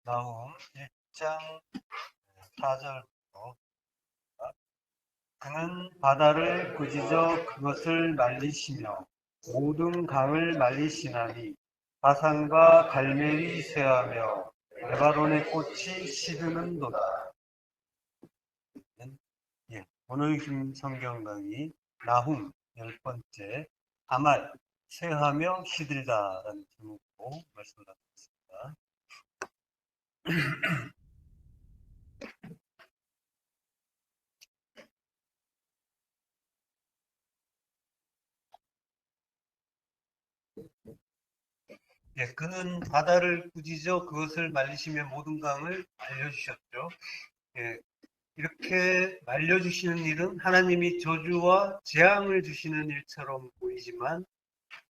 나훔 1장 4절부터 그는 바다를 꾸짖어 그것을 말리시며 모든 강을 말리시나니 바산과 갈멜이 쇠하며 레바논의 꽃이 시드는도다. 예, 오늘 성경 강의 나훔 10번째 아말 쇠하며 시들다라는 제목으로 말씀을 나누겠습니다. 예, 그는 바다를 꾸짖어 그것을 말리시며 모든 강을 말려주셨죠. 예, 이렇게 말려주시는 일은 하나님이 저주와 재앙을 주시는 일처럼 보이지만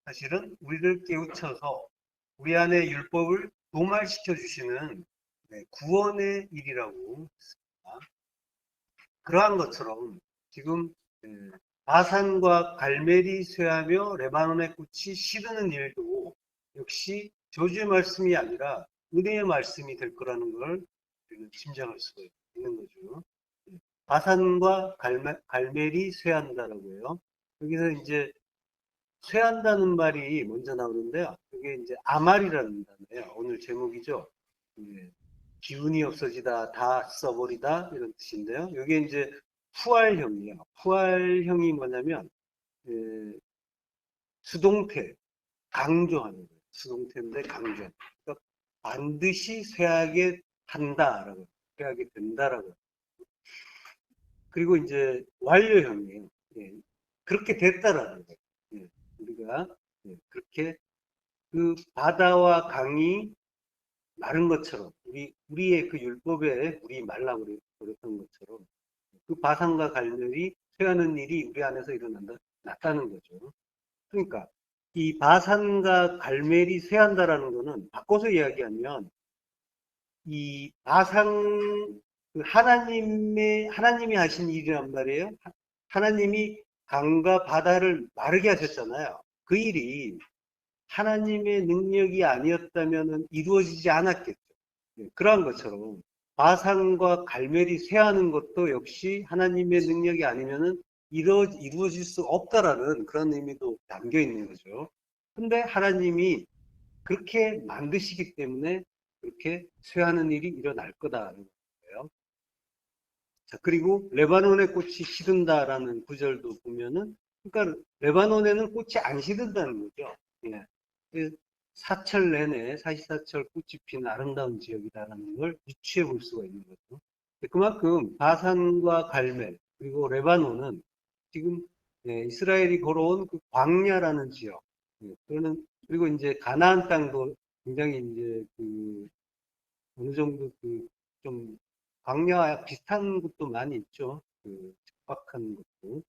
사실은 우리를 깨우쳐서 우리 안에 율법을 도말시켜 주시는 구원의 일이라고 했습니다. 그러한 것처럼 지금 바산과 갈멜이 쇠하며 레바논의 꽃이 시드는 일도 역시 저주의 말씀이 아니라 은혜의 말씀이 될 거라는 걸 우리는 짐작할 수가 있는 거죠. 바산과 갈멜이 쇠한다라고 해요. 여기서 이제 쇠한다는 말이 먼저 나오는데요. 그게 이제 아말이라는 단어예요. 오늘 제목이죠. 기운이 없어지다, 다 써버리다 이런 뜻인데요. 이게 이제 푸알형이에요. 푸알형이 뭐냐면 수동태, 강조하는 거예요. 수동태인데 강조. 그러니까 반드시 쇠하게 한다라고, 쇠하게 된다라고. 그리고 이제 완료형이에요. 예, 그렇게 됐다라는 거예요. 예, 우리가 그렇게 그 바다와 강이 마른 것처럼 우리의 그 율법에 물이 말라버렸던 것처럼 그 바산과 갈멜이 쇠하는 일이 우리 안에서 났다는 거죠. 그러니까 이 바산과 갈멜이 쇠한다라는 거는 바꿔서 이야기하면 이 바산 그 하나님이 하신 일이란 말이에요. 하나님이 강과 바다를 마르게 하셨잖아요. 그 일이 하나님의 능력이 아니었다면 이루어지지 않았겠죠. 그러한 것처럼 바산과 갈멜이 쇠하는 것도 역시 하나님의 능력이 아니면은 이루어질 수 없다라는 그런 의미도 담겨 있는 거죠. 근데 하나님이 그렇게 만드시기 때문에 그렇게 쇠하는 일이 일어날 거다라는 거예요. 자, 그리고 레바논의 꽃이 시든다라는 구절도 보면은, 그러니까 레바논에는 꽃이 안 시든다는 거죠. 예. 사철 내내 사시사철 꽃이 피는 아름다운 지역이다라는 걸 유추해 볼 수가 있는 거죠. 그만큼 바산과 갈멜 그리고 레바논은 지금 이스라엘이 걸어온 그 광야라는 지역, 그리고 이제 가나안 땅도 굉장히 이제 그 어느 정도 그 좀 광야와 비슷한 곳도 많이 있죠. 그 척박한 곳도.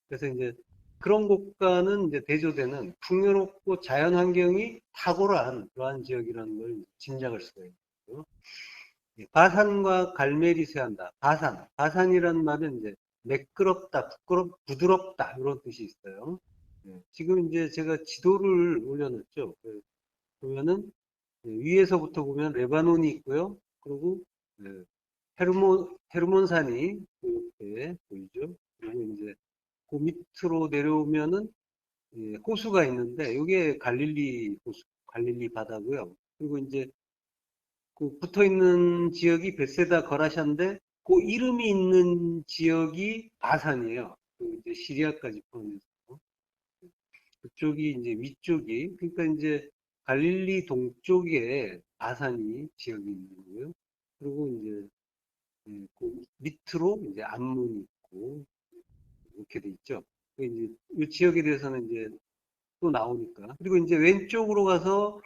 그래서 이제 그런 곳과는 이제 대조되는 풍요롭고 자연 환경이 탁월한 그러한 지역이라는 걸 짐작할 수가 있고요. 바산과 갈멜이 쇠한다. 바산이라는 말은 이제 매끄럽다, 부드럽다 이런 뜻이 있어요. 지금 이제 제가 지도를 올려놨죠. 보면은 위에서부터 보면 레바논이 있고요. 그리고 헤르몬산이 이렇게 보이죠. 그리고 이제 그 밑으로 내려오면은 호수가 있는데 이게 갈릴리 호수, 갈릴리 바다고요. 그리고 이제 그 붙어 있는 지역이 베세다 거라샤인데 그 이름이 있는 지역이 바산이에요. 그 이제 시리아까지 포함해서 그쪽이 이제 위쪽이 그러니까 이제 갈릴리 동쪽에 바산이 지역이 있는 거고요. 그리고 이제 그 밑으로 이제 암문이 있고 이렇게 돼 있죠. 그 이제 이 지역에 대해서는 이제 또 나오니까. 그리고 이제 왼쪽으로 가서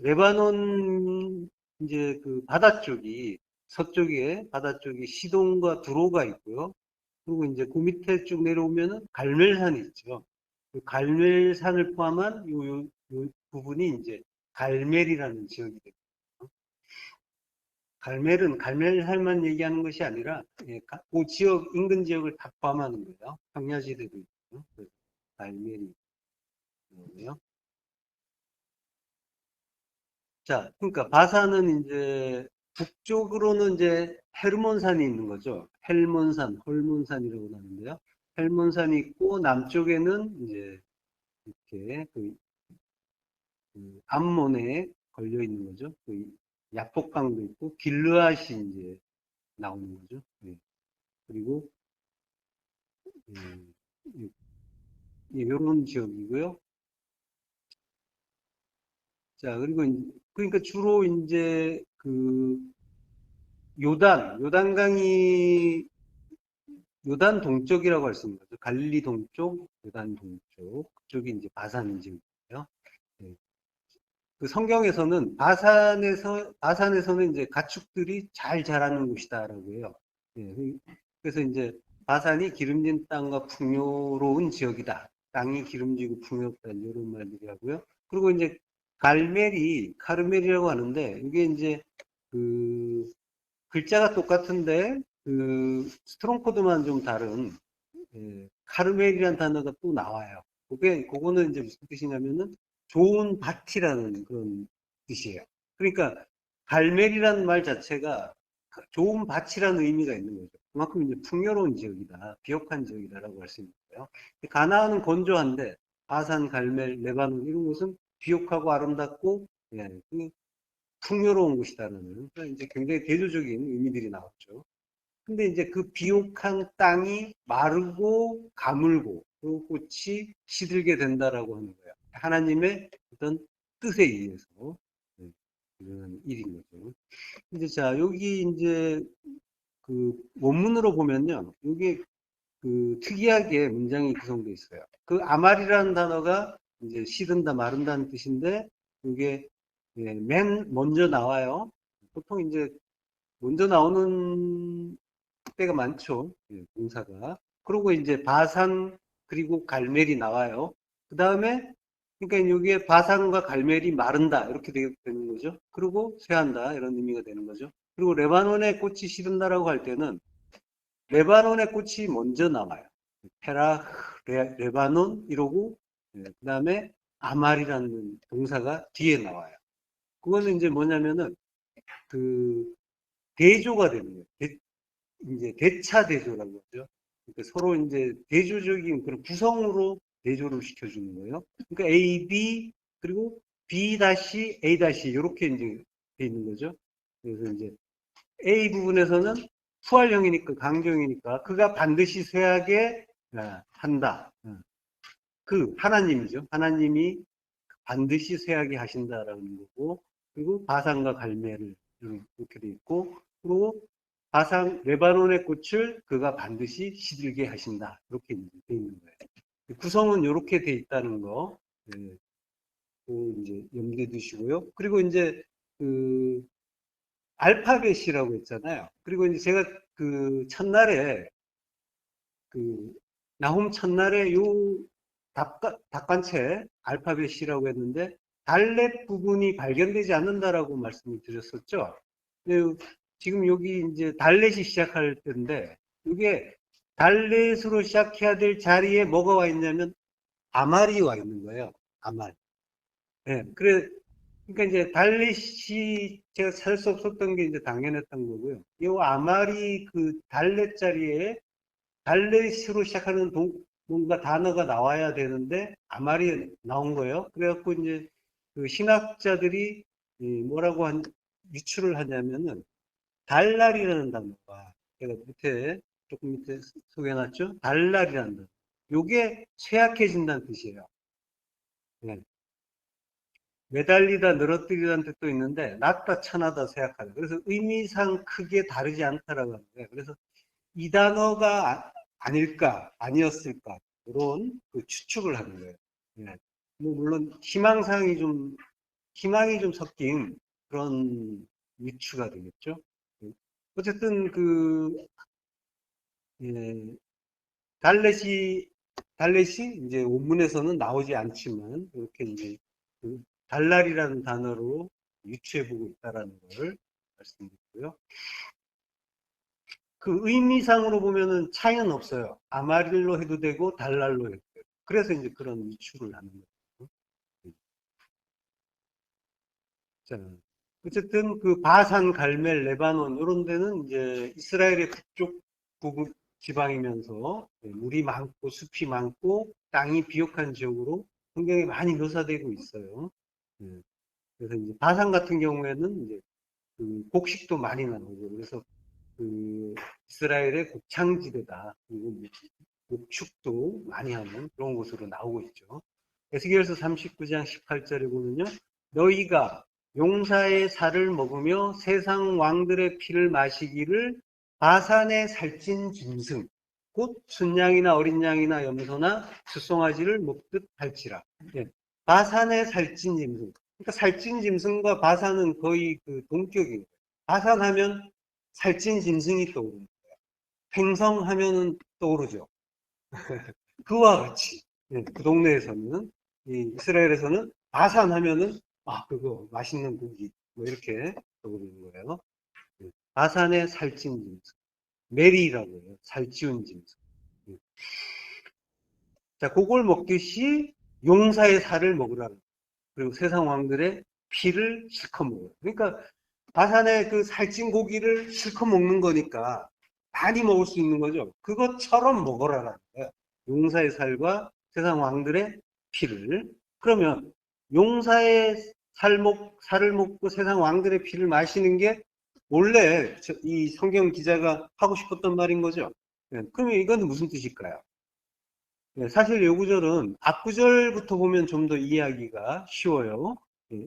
레바논 이제 그 바다 쪽이 서쪽에 바다 쪽이 시돈과 두로가 있고요. 그리고 이제 그 밑에 쭉 내려오면은 갈멜산이 있죠. 그 갈멜산을 포함한 요 부분이 이제 갈멜이라는 지역이 됩니다. 갈멜은 갈멜산만 얘기하는 것이 아니라 그 지역 인근 지역을 다 포함하는 거예요. 황야지대도 있고요. 그래서 갈멜이 나오고요. 자, 그러니까 바사는 이제 북쪽으로는 이제 헤르몬산이 있는 거죠. 헬몬산, 헐몬산이라고 하는데요. 헬몬산이 있고 남쪽에는 이제 이렇게 그 암몬에 걸려 있는 거죠. 그 야복강도 있고 길르앗이 이제 나오는 거죠. 예. 그리고 이런 지역이고요. 자, 그리고 그러니까 주로 이제 그 요단강이 요단 동쪽이라고 할 수 있는 거죠. 갈릴리 동쪽, 요단 동쪽. 그쪽이 이제 바산 지역이에요. 네. 그 성경에서는 바산에서는 이제 가축들이 잘 자라는 곳이다라고 해요. 예, 그래서 이제 바산이 기름진 땅과 풍요로운 지역이다. 땅이 기름지고 풍요롭다. 이런 말들이 하고요. 그리고 이제 카르멜이라고 하는데 이게 이제 그 글자가 똑같은데 그 스트롱 코드만 좀 다른 카르멜이라는 단어가 또 나와요. 그거는 이제 무슨 뜻이냐면은 좋은 밭이라는 그런 뜻이에요. 그러니까 갈멜이라는 말 자체가 좋은 밭이라는 의미가 있는 거죠. 그만큼 이제 풍요로운 지역이다, 비옥한 지역이다라고 할 수 있는 거예요. 가나안은 건조한데 바산, 갈멜, 레바논 이런 곳은 비옥하고 아름답고 예, 그 풍요로운 곳이다라는 그러니까 이제 굉장히 대조적인 의미들이 나왔죠. 근데 이제 그 비옥한 땅이 마르고 가물고 그 꽃이 시들게 된다라고 하는 거예요. 하나님의 어떤 뜻에 의해서 이런 일인 거죠. 이제 자 여기 이제 그 원문으로 보면요, 여기 그 특이하게 문장이 구성되어 있어요. 그 아말이라는 단어가 이제 시든다 마른다는 뜻인데 이게 맨 먼저 나와요. 보통 이제 먼저 나오는 때가 많죠. 공사가. 그리고 이제 바산 그리고 갈멜이 나와요. 그 다음에 그러니까 여기에 바산과 갈멜이 마른다 이렇게 되는 거죠. 그리고 쇠한다 이런 의미가 되는 거죠. 그리고 레바논의 꽃이 시든다라고 할 때는 레바논의 꽃이 먼저 나와요. 레바논 이러고 그 다음에 아말이라는 동사가 뒤에 나와요. 그거는 이제 뭐냐면은 그 대조가 되는 거예요. 이제 대차 대조라고 하죠. 그러니까 서로 이제 대조적인 그런 구성으로 대조를 시켜주는 거예요. 그러니까 A, B 그리고 B 다시 A 다시 이렇게 이제 돼 있는 거죠. 그래서 이제 A 부분에서는 푸활형이니까 강조형이니까 그가 반드시 쇠하게 한다. 그 하나님이죠. 하나님이 반드시 쇠하게 하신다라는 거고 그리고 바산과 갈매를 이렇게 돼 있고 그리고 바산 레바논의 꽃을 그가 반드시 시들게 하신다. 이렇게 돼 있는 거예요. 구성은 이렇게 돼 있다는 거 이제 염두에 두시고요. 그리고 이제 그 알파벳이라고 했잖아요. 그리고 이제 제가 그 첫날에 그 나홈 첫날에 요 답관체 알파벳이라고 했는데 달렛 부분이 발견되지 않는다라고 말씀을 드렸었죠. 지금 여기 이제 달렛이 시작할 때인데 이게 달렛으로 시작해야 될 자리에 뭐가 와 있냐면 아말이 와 있는 거예요. 아말. 예, 그러니까 이제 달렛이 제가 살 수 없었던 게 이제 당연했던 거고요. 이 아말이 그 달렛 자리에 달렛으로 시작하는 뭔가 단어가 나와야 되는데 아말이 나온 거예요. 그래갖고 이제 그 신학자들이 뭐라고 유출을 하냐면은 달랄이라는 단어가 제가 조금 밑에 소개해놨죠. 달랄이라는 단어. 요게 쇠약해진다는 뜻이에요. 네. 매달리다 늘어뜨리다는 뜻도 있는데 낮다 천하다 쇠약하다. 그래서 의미상 크게 다르지 않다라고 하는데 그래서 이 단어가 아닐까 아니었을까 그런 그 추측을 하는 거예요. 네. 뭐 물론 희망이 좀 섞인 그런 유추가 되겠죠. 어쨌든 예, 달렛이 이제 원문에서는 나오지 않지만 이렇게 이제 그 달랄이라는 단어로 유추해보고 있다라는 걸 말씀드리고요. 그 의미상으로 보면은 차이는 없어요. 아마릴로 해도 되고 달랄로 해도 되고. 그래서 이제 그런 유추를 하는 거예요. 자, 어쨌든 그 바산, 갈멜, 레바논 이런 데는 이제 이스라엘의 북쪽 부분 지방이면서 물이 많고 숲이 많고 땅이 비옥한 지역으로 환경이 많이 묘사되고 있어요. 예. 그래서 이제 바산 같은 경우에는 이제 그 곡식도 많이 나오고 그래서 그 이스라엘의 곡창지대다. 그리고 목축도 많이 하는 그런 곳으로 나오고 있죠. 에스겔서 39장 18절에 보면요. 너희가 용사의 살을 먹으며 세상 왕들의 피를 마시기를 바산의 살찐 짐승 곧 순양이나 어린 양이나 염소나 숫송아지를 먹듯 할지라. 예. 바산의 살찐 짐승. 그러니까 살찐 짐승과 바산은 거의 그 동격이에요. 바산하면 살찐 짐승이 떠오르는 거예요. 횡성하면은 떠오르죠. 그와 같이 그 동네에서는 이스라엘에서는 바산 하면은 그거 맛있는 고기 뭐 이렇게 떠오르는 거예요. 바산의 살찐 짐승 메리라고 해요. 살찌운 짐승. 자, 그걸 먹듯이 용사의 살을 먹으라는 그리고 세상 왕들의 피를 실컷 먹어요. 그러니까 바산의 그 살찐 고기를 실컷 먹는 거니까 많이 먹을 수 있는 거죠. 그것처럼 먹어라라는 거예요. 용사의 살과 세상 왕들의 피를. 그러면 용사의 살을 먹고 세상 왕들의 피를 마시는 게 원래 이 성경 기자가 하고 싶었던 말인 거죠. 그러면 이건 무슨 뜻일까요? 사실 요 구절은 앞구절부터 보면 좀 더 이해하기가 쉬워요.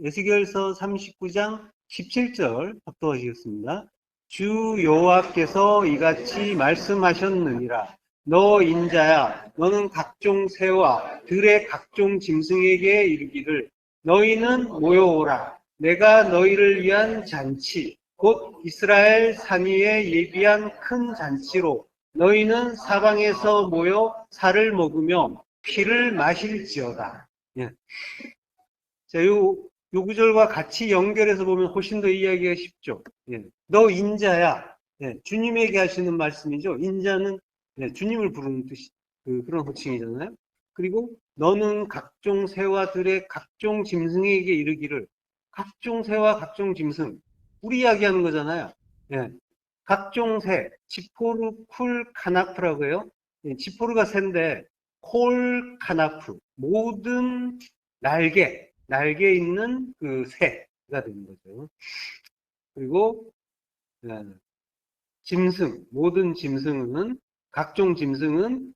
에스겔서 39장 17절 합독하시겠습니다. 주 여호와께서 이같이 말씀하셨느니라. 너 인자야, 너는 각종 새와 들의 각종 짐승에게 이르기를 너희는 모여오라. 내가 너희를 위한 잔치, 곧 이스라엘 산 위에 예비한 큰 잔치로 너희는 사방에서 모여 살을 먹으며 피를 마실지어다. 예. 자, 요 구절과 같이 연결해서 보면 훨씬 더 이해하기가 쉽죠. 예. 너 인자야. 예. 주님에게 하시는 말씀이죠. 인자는 주님을 부르는 뜻이 그런 호칭이잖아요. 그리고 너는 각종 새와 들의 각종 짐승에게 이르기를 각종 새와 각종 짐승 우리 이야기하는 거잖아요. 예. 각종 새, 지포르 쿨 카나프라고 해요. 예, 지포르가 새인데 콜 카나프 모든 날개 있는 그 새가 되는 거죠. 그리고 짐승, 모든 짐승은 각종 짐승은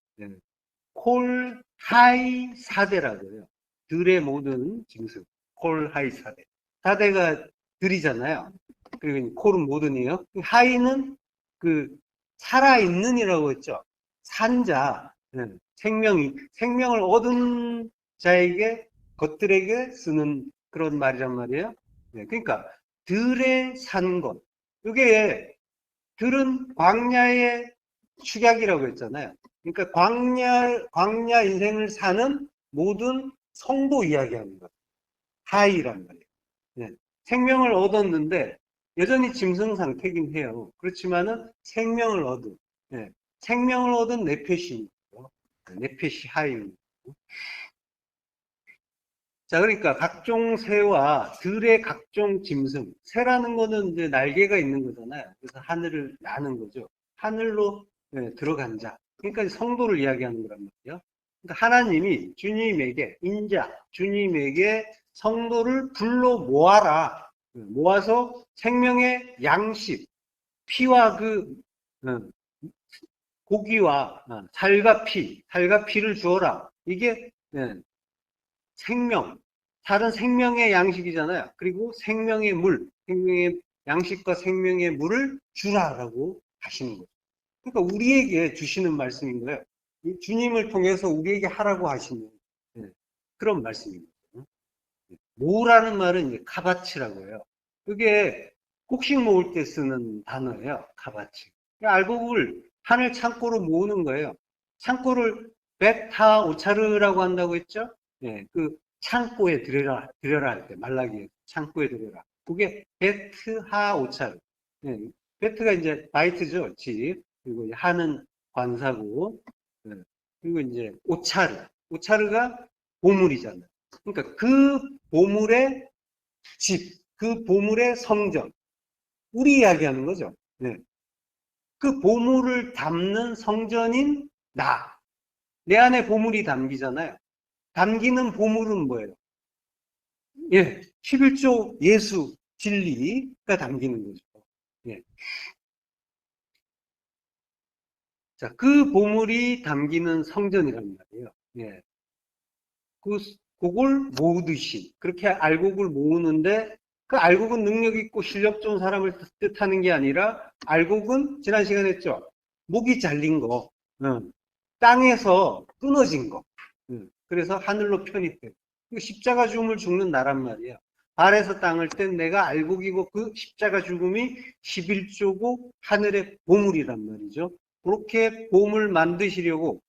콜 하이 사대라고 해요. 들의 모든 짐승, 콜 하이 사대. 사대가 들이잖아요. 그리고 콜은 모든이에요. 하이는 그 살아있는이라고 했죠. 산자, 생명을 얻은 자에게 것들에게 쓰는 그런 말이란 말이에요. 그러니까 들에 산 것. 이게 들은 광야의 축약이라고 했잖아요. 그러니까 광야 인생을 사는 모든 성도 이야기하는 것. 하이란 말이에요. 네. 생명을 얻었는데 여전히 짐승 상태긴 해요. 그렇지만은 생명을 얻은 생명을 얻은 네페시 네페시 하이입니다. 자, 그러니까 각종 새와 들의 각종 짐승. 새라는 거는 이제 날개가 있는 거잖아요. 그래서 하늘을 나는 거죠. 하늘로 들어간 자. 그러니까 성도를 이야기하는 거란 말이에요. 그러니까 하나님이 주님에게, 주님에게 성도를 불러 모아라. 모아서 생명의 양식, 피와 고기와 살과 피를 주어라. 이게 생명, 다른 생명의 양식이잖아요. 그리고 생명의 생명의 양식과 생명의 물을 주라라고 하시는 거죠. 그러니까 우리에게 주시는 말씀인 거예요. 주님을 통해서 우리에게 하라고 하시는 그런 말씀입니다. 모으라는 말은 이제 카바치라고 해요. 그게 곡식 모을 때 쓰는 단어예요. 카바치. 알곡을 하늘 창고로 모으는 거예요. 창고를 베타 오차르라고 한다고 했죠? 그 창고에 들여라 할 때, 말라기에 창고에 들여라. 그게 베트하 오차르. 베트가 이제 바이트죠, 집. 그리고 하는 관사고. 그리고 이제 오차르가 보물이잖아요. 그러니까 그 보물의 집, 그 보물의 성전, 우리 이야기하는 거죠. 네. 그 보물을 담는 성전인 나, 내 안에 보물이 담기잖아요. 담기는 보물은 뭐예요? 예, 11조 예수 진리가 담기는 거죠. 예. 자, 그 보물이 담기는 성전이란 말이에요. 예. 그걸 모으듯이 그렇게 알곡을 모으는데 그 알곡은 능력 있고 실력 좋은 사람을 뜻하는 게 아니라 알곡은 지난 시간에 했죠. 목이 잘린 거, 땅에서 끊어진 거, 그래서 하늘로 편입돼. 십자가 죽음을 죽는 나란 말이에요. 발에서 땅을 뗀 내가 알곡이고 그 십자가 죽음이 11조고 하늘의 보물이란 말이죠. 그렇게 보물 만드시려고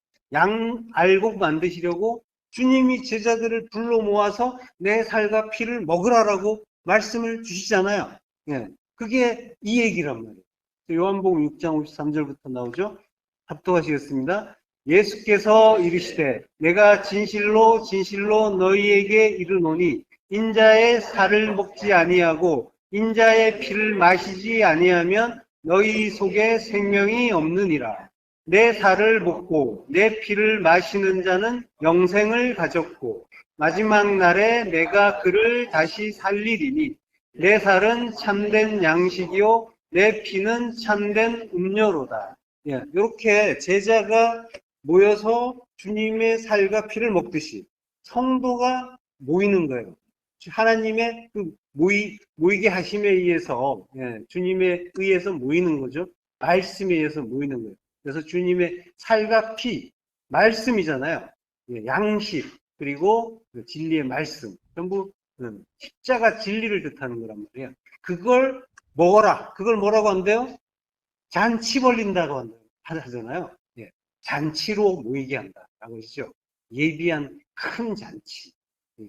알곡 만드시려고 주님이 제자들을 불러 모아서 내 살과 피를 먹으라라고 말씀을 주시잖아요. 예, 그게 이 얘기란 말이에요. 요한복음 6장 53절부터 나오죠. 합독하시겠습니다. 예수께서 이르시되 내가 진실로 진실로 너희에게 이르노니 인자의 살을 먹지 아니하고 인자의 피를 마시지 아니하면 너희 속에 생명이 없느니라. 내 살을 먹고 내 피를 마시는 자는 영생을 가졌고 마지막 날에 내가 그를 다시 살리리니 내 살은 참된 양식이요 내 피는 참된 음료로다. 예, 이렇게 제자가 모여서 주님의 살과 피를 먹듯이 성도가 모이는 거예요. 하나님의 그 모이게 하심에 의해서, 예, 주님에 의해서 모이는 거죠. 말씀에 의해서 모이는 거예요. 그래서 주님의 살과 피, 말씀이잖아요. 예, 양식, 그리고 그 진리의 말씀, 전부 십자가 진리를 뜻하는 거란 말이에요. 그걸 먹어라. 그걸 뭐라고 한대요? 잔치 벌린다고 하잖아요. 예, 잔치로 모이게 한다라고 하시죠. 예비한 큰 잔치. 예,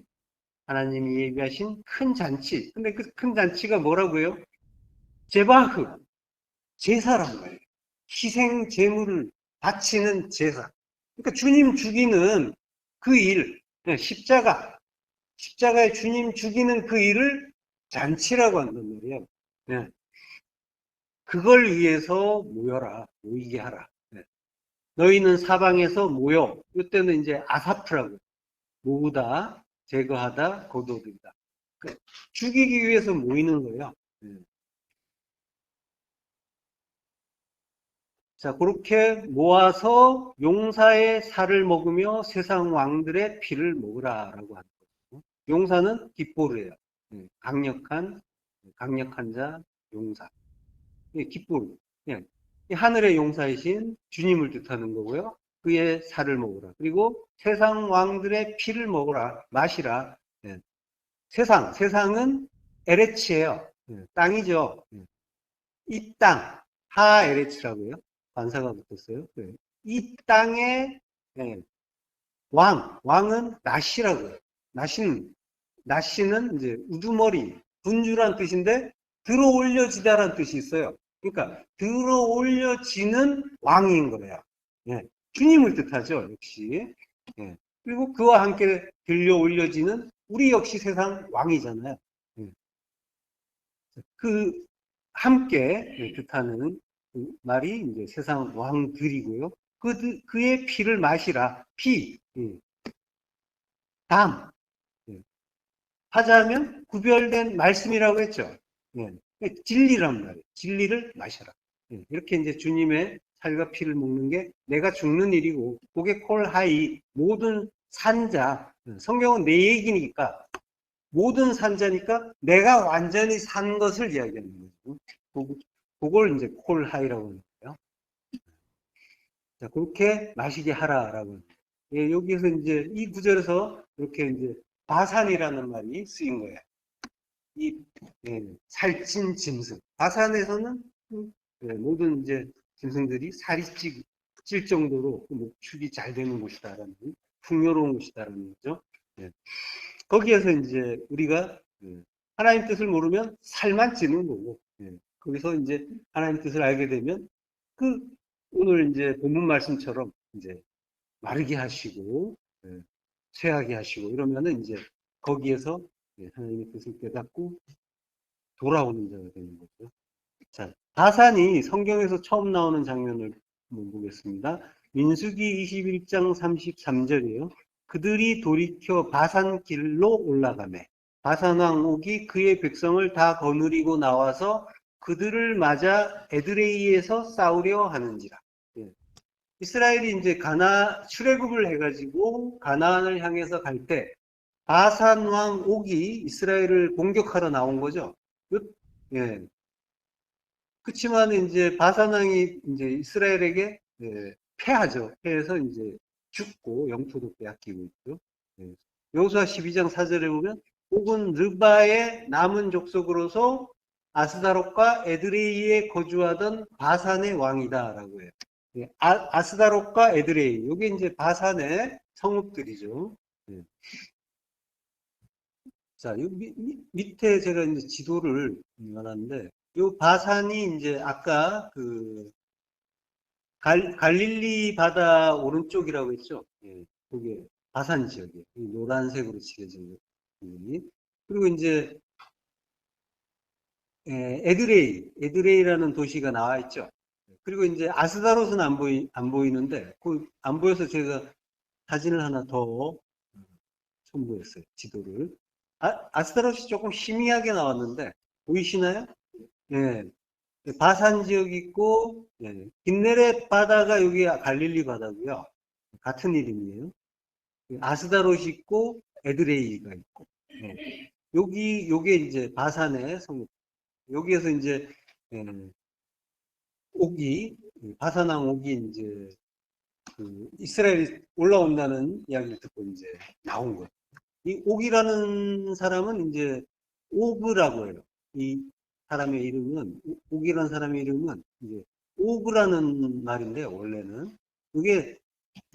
하나님이 예비하신 큰 잔치. 근데 그 큰 잔치가 뭐라고요? 제바흐, 제사란 말이에요. 희생 제물을 바치는 제사. 그러니까 주님 죽이는 그 일, 예, 십자가에 주님 죽이는 그 일을 잔치라고 한단 말이에요. 예, 그걸 위해서 모이게 하라. 예. 너희는 사방에서 모여. 이때는 이제 아사프라고. 모으다, 제거하다, 거두어들이다. 죽이기 위해서 모이는 거예요. 예. 자, 그렇게 모아서 용사의 살을 먹으며 세상 왕들의 피를 먹으라라고 하는 거죠. 용사는 깃보르예요. 예, 강력한 자, 용사. 예, 깃보르. 예, 하늘의 용사이신 주님을 뜻하는 거고요. 그의 살을 먹으라. 그리고 세상 왕들의 피를 먹으라, 마시라. 예, 세상은 에레치예요. 예, 땅이죠. 예, 이 땅, 하에레치라고요. 관사가 붙었어요. 예, 이 땅의, 예, 왕은 나시라고요. 나시는 이제 우두머리, 분주란 뜻인데 들어 올려지다란 뜻이 있어요. 그러니까 들어 올려지는 왕인 거예요. 예, 주님을 뜻하죠, 역시. 예, 그리고 그와 함께 들려 올려지는 우리 역시 세상 왕이잖아요. 예, 그 함께 뜻하는 그 말이 이제 세상 왕들이고요. 그의 피를 마시라. 피, 예, 담. 예, 하자면 구별된 말씀이라고 했죠. 예, 진리란 말이에요. 진리를 마셔라. 예, 이렇게 이제 주님의 살과 피를 먹는 게 내가 죽는 일이고, 그게 콜하이, 모든 산자. 성경은 내 얘기니까, 모든 산자니까 내가 완전히 산 것을 이야기하는 거죠. 그걸 이제 콜하이라고 하는 거예요. 자, 그렇게 마시게 하라라고 하는 거예요. 예, 여기서 이제 이 구절에서 이렇게 이제 바산이라는 말이 쓰인 거예요. 이, 예, 살찐 짐승. 바산에서는 예, 모든 이제 짐승들이 살이 찔 정도로 목축이 잘 되는 곳이다라는, 풍요로운 곳이다라는 거죠. 예. 거기에서 이제 우리가 하나님 뜻을 모르면 살만 찌는 거고, 예, 거기서 이제 하나님 뜻을 알게 되면 그 오늘 이제 본문 말씀처럼 이제 마르게 하시고, 예, 쇠하게 하시고 이러면은 이제 거기에서, 예, 하나님의 뜻을 깨닫고 돌아오는 자가 되는 거죠. 자, 바산이 성경에서 처음 나오는 장면을 한번 보겠습니다. 민수기 21장 33절이에요. 그들이 돌이켜 바산 길로 올라가매 바산왕 옥이 그의 백성을 다 거느리고 나와서 그들을 맞아 에드레이에서 싸우려 하는지라. 예. 이스라엘이 이제 출애굽을 해가지고 가나안을 향해서 갈 때 바산왕 옥이 이스라엘을 공격하러 나온 거죠. 예. 그렇지만 이제 바산왕이 이제 이스라엘에게 패하죠. 패해서 이제 죽고 영토도 빼앗기고 있죠. 예. 여호수아 12장 4절에 보면 옥은 르바의 남은 족속으로서 아스다롯과 에드레이에 거주하던 바산의 왕이다라고 해요. 예. 아스다롯과 에드레이, 이게 이제 바산의 성읍들이죠. 예. 자, 요 밑에 제가 이제 지도를 놨는데, 요 바산이 이제 아까 그 갈릴리 바다 오른쪽이라고 했죠. 예, 그게 바산 지역이에요. 노란색으로 칠해진 부분이. 그리고 이제 에드레이라는 도시가 나와 있죠. 그리고 이제 아스다롯은 안 보이는데, 안 보여서 제가 사진을 하나 더 첨부했어요. 지도를. 아스다롯이 조금 희미하게 나왔는데 보이시나요? 예. 바산 지역 있고, 예. 긴네렛 바다가 여기 갈릴리 바다고요. 같은 이름이에요. 아스다롯이 있고 에드레이가 있고. 예. 요게 이제 바산의 성. 여기에서 이제 바산왕 옥이 이제 이스라엘이 올라온다는 이야기를 듣고 이제 나온 거예요. 이 옥이라는 사람은 이제 오그라고 해요. 이 사람의 이름은, 옥이라는 사람의 이름은 이제 오그라는 말인데요, 원래는. 이게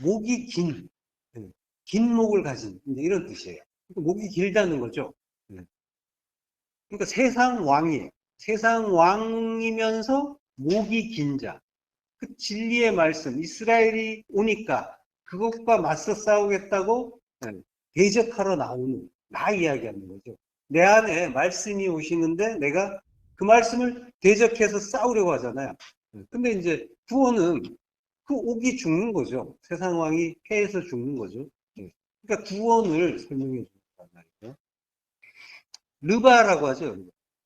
목이 긴 목을 가진 이제 이런 뜻이에요. 그러니까 목이 길다는 거죠. 그러니까 세상 왕이에요. 세상 왕이면서 목이 긴 자. 그 진리의 말씀, 이스라엘이 오니까 그것과 맞서 싸우겠다고 대적하러 나오는, 나 이야기하는 거죠. 내 안에 말씀이 오시는데 내가 그 말씀을 대적해서 싸우려고 하잖아요. 근데 이제 구원은 그 옥이 죽는 거죠. 세상 왕이 패해서 죽는 거죠. 그러니까 구원을 설명해 준단 말이죠. 르바라고 하죠.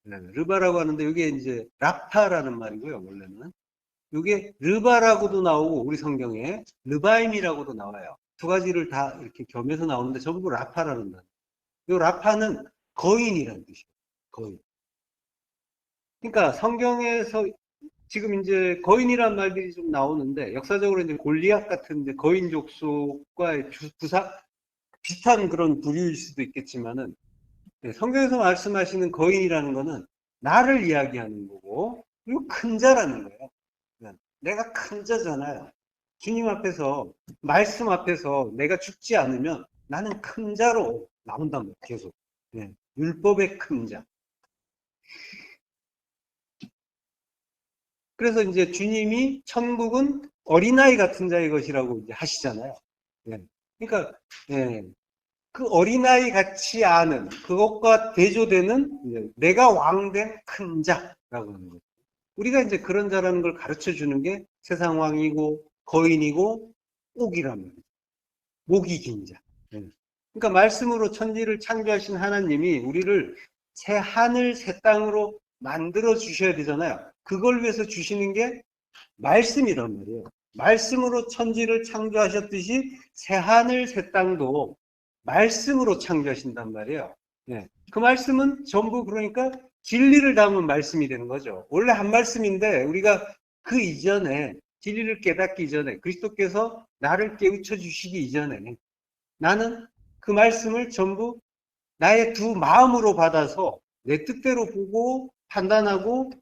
르바라고 하는데 이게 이제 라파라는 말이고요. 원래는. 이게 르바라고도 나오고 우리 성경에 르바임이라고도 나와요. 두 가지를 다 이렇게 겸해서 나오는데 전부 라파라는 말. 이 라파는 거인이라는 뜻이에요. 거인. 그러니까 성경에서 지금 이제 거인이란 말들이 좀 나오는데 역사적으로 이제 골리앗 같은 이제 거인 족속과의 비슷한 그런 부류일 수도 있겠지만은 성경에서 말씀하시는 거인이라는 거는 나를 이야기하는 거고 그리고 큰 자라는 거예요. 내가 큰 자잖아요. 주님 앞에서, 말씀 앞에서 내가 죽지 않으면 나는 큰 자로 나온단 말이에요. 계속. 율법의 큰 자. 그래서 이제 주님이 천국은 어린아이 같은 자의 것이라고 이제 하시잖아요. 그러니까, 그 어린아이 같지 않은, 그것과 대조되는 내가 왕된 큰 자라고 하는 거죠. 우리가 이제 그런 자라는 걸 가르쳐 주는 게 세상 왕이고 거인이고 옥이란 말이에요. 목이 긴 자. 그러니까 말씀으로 천지를 창조하신 하나님이 우리를 새 하늘 새 땅으로 만들어 주셔야 되잖아요. 그걸 위해서 주시는 게 말씀이란 말이에요. 말씀으로 천지를 창조하셨듯이 새 하늘 새 땅도 말씀으로 창조하신단 말이에요. 그 말씀은 전부 그러니까 진리를 담은 말씀이 되는 거죠. 원래 한 말씀인데 우리가 그 이전에 진리를 깨닫기 이전에 그리스도께서 나를 깨우쳐 주시기 이전에 나는 그 말씀을 전부 나의 두 마음으로 받아서 내 뜻대로 보고 판단하고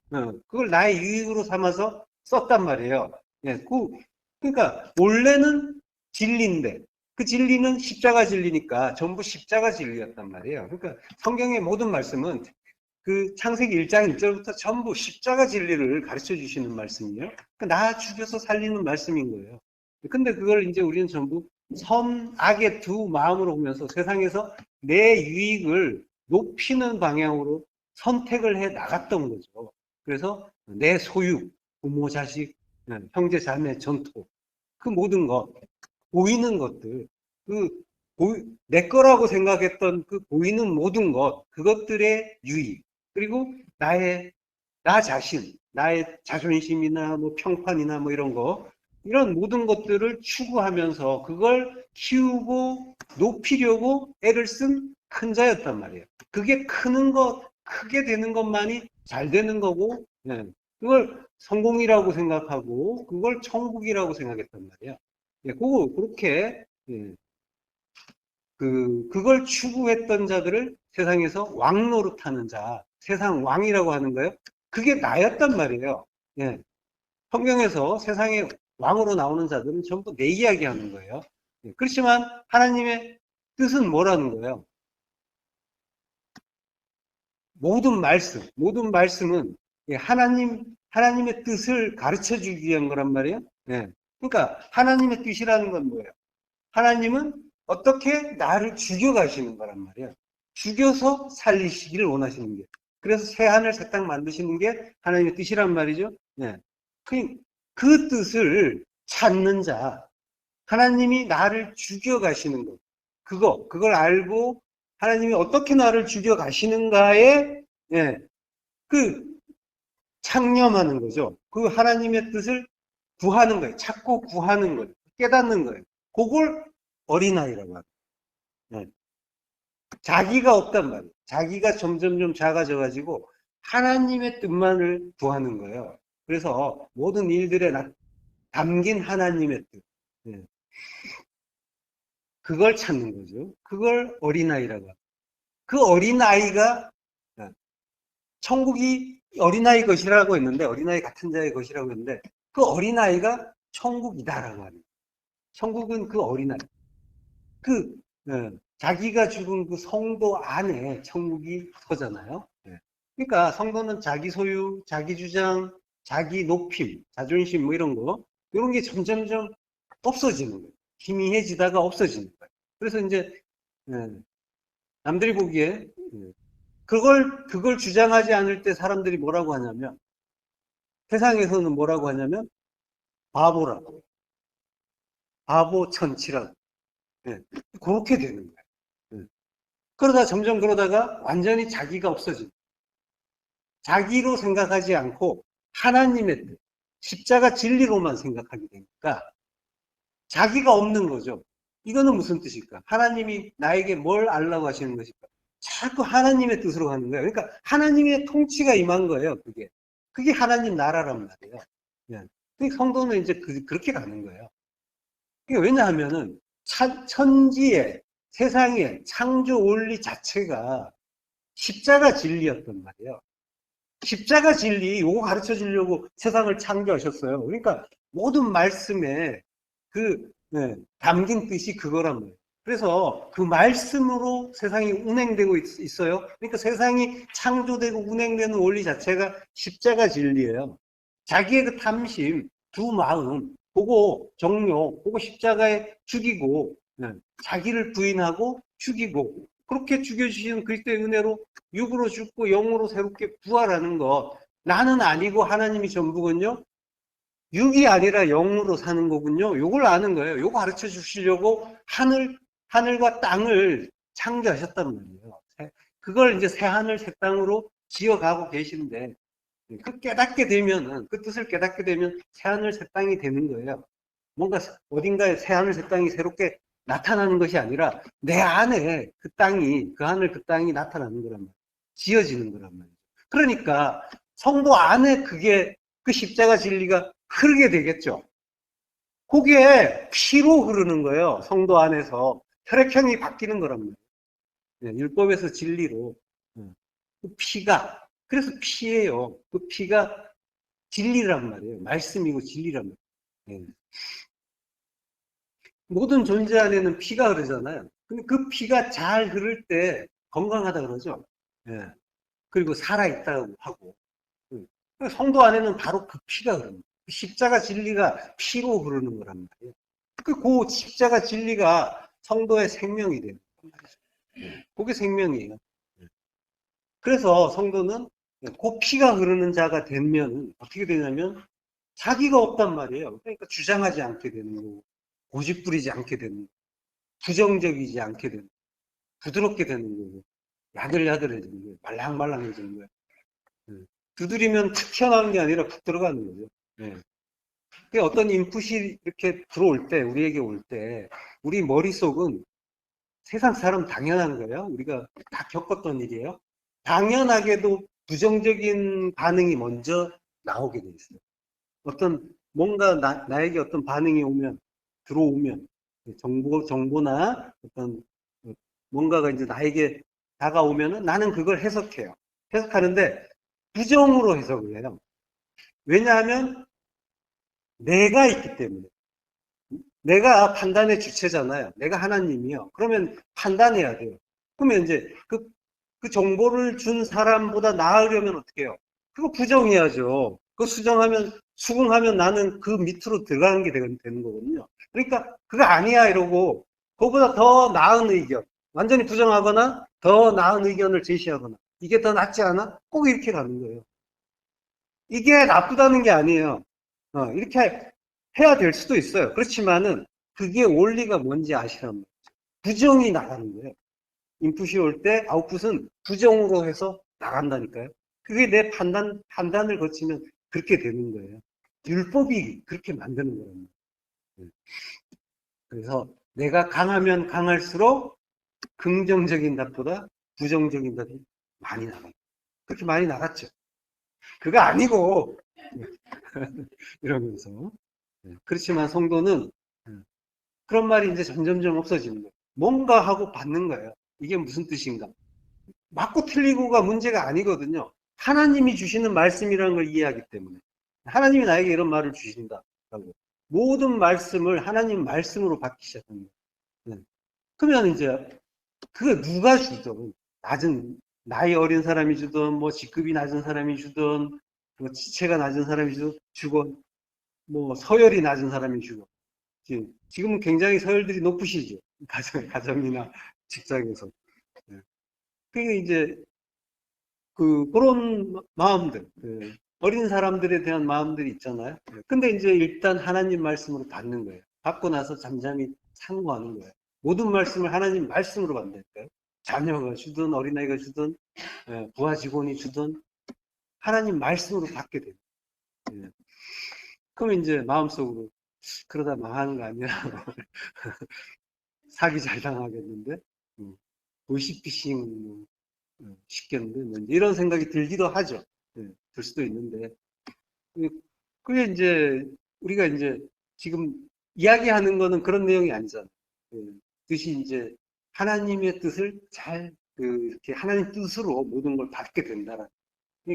그걸 나의 유익으로 삼아서 썼단 말이에요. 그러니까 원래는 진리인데 그 진리는 십자가 진리니까 전부 십자가 진리였단 말이에요. 그러니까 성경의 모든 말씀은 그 창세기 1장 1절부터 전부 십자가 진리를 가르쳐 주시는 말씀이에요. 그러니까 나 죽여서 살리는 말씀인 거예요. 근데 그걸 이제 우리는 전부 선, 악의 두 마음으로 보면서 세상에서 내 유익을 높이는 방향으로 선택을 해 나갔던 거죠. 그래서 내 소유, 부모, 자식, 형제, 자매, 전토, 그 모든 것, 보이는 것들, 그 내 거라고 생각했던 그 보이는 모든 것, 그것들의 유익, 그리고 나 자신, 나의 자존심이나 뭐 평판이나 뭐 이런 거, 이런 모든 것들을 추구하면서 그걸 키우고 높이려고 애를 쓴 큰 자였단 말이에요. 그게 크는 것, 크게 되는 것만이 잘 되는 거고, 그걸 성공이라고 생각하고, 그걸 천국이라고 생각했단 말이에요. 그렇게, 그걸 추구했던 자들을 세상에서 왕 노릇하는 자, 세상 왕이라고 하는 거예요. 그게 나였단 말이에요. 예. 성경에서 세상에 왕으로 나오는 자들은 전부 내 이야기 하는 거예요. 예. 그렇지만 하나님의 뜻은 뭐라는 거예요? 모든 말씀은 예, 하나님의 뜻을 가르쳐 주기 위한 거란 말이에요. 예. 그러니까 하나님의 뜻이라는 건 뭐예요? 하나님은 어떻게 나를 죽여가시는 거란 말이에요. 죽여서 살리시기를 원하시는 게. 그래서 새 하늘 새 땅 만드시는 게 하나님의 뜻이란 말이죠. 네. 그 뜻을 찾는 자, 하나님이 나를 죽여가시는 것. 그걸 알고 하나님이 어떻게 나를 죽여가시는가에, 예, 그 창념하는 거죠. 그 하나님의 뜻을 구하는 거예요. 찾고 구하는 거예요. 깨닫는 거예요. 그걸 어린아이라고 합니다. 네. 자기가 없단 말이에요. 자기가 점점점 작아져가지고 하나님의 뜻만을 구하는 거예요. 그래서 모든 일들에 담긴 하나님의 뜻. 네. 그걸 찾는 거죠. 그걸 어린아이라고 합니다. 그 어린아이가 천국이 어린아이 것이라고 했는데 어린아이 같은 자의 것이라고 했는데 그 어린아이가 천국이다라고 합니다. 천국은 그 어린아이. 그 자기가 죽은 그 성도 안에 천국이 거잖아요. 그러니까 성도는 자기 소유, 자기 주장, 자기 높임, 자존심 뭐 이런 거 이런 게 점점점 없어지는 거예요. 희미해지다가 없어지는 거예요. 그래서 이제 남들이 보기에 그걸 주장하지 않을 때 사람들이 뭐라고 하냐면 세상에서는 뭐라고 하냐면 바보라고 바보 천치라고 그렇게 되는 거예요. 그러다 점점 그러다가 완전히 자기가 없어지고 자기로 생각하지 않고 하나님의 뜻, 십자가 진리로만 생각하게 되니까 자기가 없는 거죠. 이거는 무슨 뜻일까? 하나님이 나에게 뭘 알라고 하시는 것일까? 자꾸 하나님의 뜻으로 가는 거예요. 그러니까 하나님의 통치가 임한 거예요. 그게 하나님 나라란 말이에요. 그러니까 성도는 이제 그렇게 가는 거예요. 그러니까 왜냐하면은 천지에 세상의 창조 원리 자체가 십자가 진리였단 말이에요. 십자가 진리, 요거 가르쳐 주려고 세상을 창조하셨어요. 그러니까 모든 말씀에 담긴 뜻이 그거란 말이에요. 그래서 그 말씀으로 세상이 운행되고 있어요. 그러니까 세상이 창조되고 운행되는 원리 자체가 십자가 진리예요. 자기의 그 탐심, 두 마음, 그거 정욕, 그거 십자가에 죽이고, 자기를 부인하고 죽이고, 그렇게 죽여주시는 그리스도의 은혜로 육으로 죽고 영으로 새롭게 부활하는 것. 나는 아니고 하나님이 전부군요. 육이 아니라 영으로 사는 거군요. 요걸 아는 거예요. 요거 가르쳐 주시려고 하늘과 땅을 창조하셨단 말이에요. 그걸 이제 새 하늘, 새 땅으로 지어가고 계신데, 그 뜻을 깨닫게 되면 새 하늘, 새 땅이 되는 거예요. 뭔가 어딘가에 새 하늘, 새 땅이 새롭게 나타나는 것이 아니라 내 안에 그 하늘, 그 땅이 나타나는 거란 말이에요. 지어지는 거란 말이에요. 그러니까 성도 안에 그 십자가 진리가 흐르게 되겠죠. 그게 피로 흐르는 거예요. 성도 안에서 혈액형이 바뀌는 거란 말이에요. 율법에서 진리로 그 피가 그래서 피예요. 그 피가 진리란 말이에요. 말씀이고 진리란 말이에요. 모든 존재 안에는 피가 흐르잖아요. 근데 그 피가 잘 흐를 때 건강하다 그러죠. 그리고 살아있다고 하고. 성도 안에는 바로 그 피가 흐릅니다. 십자가 진리가 피로 흐르는 거란 말이에요. 그 십자가 진리가 성도의 생명이 돼요. 그게 생명이에요. 그래서 성도는 그 피가 흐르는 자가 되면 어떻게 되냐면 자기가 없단 말이에요. 그러니까 주장하지 않게 되는 거고, 고집 부리지 않게 되는 거고, 부정적이지 않게 되는 거고, 부드럽게 되는 거고, 야들야들해지는 거예요. 말랑말랑해지는 거예요. 예. 두드리면 탁 튀어나오는 게 아니라 푹 들어가는 거죠. 예. 그러니까 어떤 인풋이 이렇게 들어올 때, 우리에게 올 때, 우리 머릿속은 세상 사람 당연한 거예요. 우리가 다 겪었던 일이에요. 당연하게도 부정적인 반응이 먼저 나오게 돼 있어요. 어떤 뭔가 나에게 어떤 반응이 오면 들어오면 정보나 어떤 뭔가가 이제 나에게 다가오면은 나는 그걸 해석해요. 해석하는데 부정으로 해석을 해요. 왜냐하면 내가 있기 때문에. 내가 판단의 주체잖아요. 내가 하나님이요. 그러면 판단해야 돼요. 그러면 이제 그 정보를 준 사람보다 나으려면 어떻게 해요? 그거 부정해야죠. 그거 수긍하면 나는 그 밑으로 들어가는 게 되는 거거든요. 그러니까 그거 아니야 이러고 그거보다 더 나은 의견, 완전히 부정하거나 더 나은 의견을 제시하거나 이게 더 낫지 않아? 꼭 이렇게 가는 거예요. 이게 나쁘다는 게 아니에요. 이렇게 해야 될 수도 있어요. 그렇지만은 그게 원리가 뭔지 아시란 말이에요. 부정이 나가는 거예요. 인풋이 올 때 아웃풋은 부정으로 해서 나간다니까요. 그게 내 판단을 거치면 그렇게 되는 거예요. 율법이 그렇게 만드는 거예요. 그래서 내가 강하면 강할수록 긍정적인 답보다 부정적인 답이 많이 나가요. 그렇게 많이 나갔죠. 그거 아니고 이러면서. 그렇지만 성도는 그런 말이 이제 점점점 없어지는 거예요. 뭔가 하고 받는 거예요. 이게 무슨 뜻인가? 맞고 틀리고가 문제가 아니거든요. 하나님이 주시는 말씀이라는 걸 이해하기 때문에. 하나님이 나에게 이런 말을 주신다라고. 모든 말씀을 하나님 말씀으로 받기 시작합니다. 네. 그러면 이제 그거 누가 주든 나이 어린 사람이 주든 뭐 직급이 낮은 사람이 주든 뭐 지체가 낮은 사람이 주건 뭐 서열이 낮은 사람이 주건 지금은 굉장히 서열들이 높으시죠. 가정이나 직장에서. 네. 그게 이제 그런 마음들, 어린 사람들에 대한 마음들이 있잖아요. 근데 이제 일단 하나님 말씀으로 받는 거예요. 받고 나서 잠잠히 상고하는 거예요. 모든 말씀을 하나님 말씀으로 받는다니까요. 자녀가 주든 어린아이가 주든 부하 직원이 주든 하나님 말씀으로 받게 돼요. 예. 그러면 이제 마음속으로 그러다 망하는 거 아니야? 사기 잘 당하겠는데? 보이시피싱 쉽겠는데? 뭐 이런 생각이 들기도 하죠. 들 수도 있는데. 그게 이제 우리가 이제 지금 이야기하는 거는 그런 내용이 아니잖아요. 뜻이 이제 하나님의 뜻을 이렇게 하나님 뜻으로 모든 걸 받게 된다라는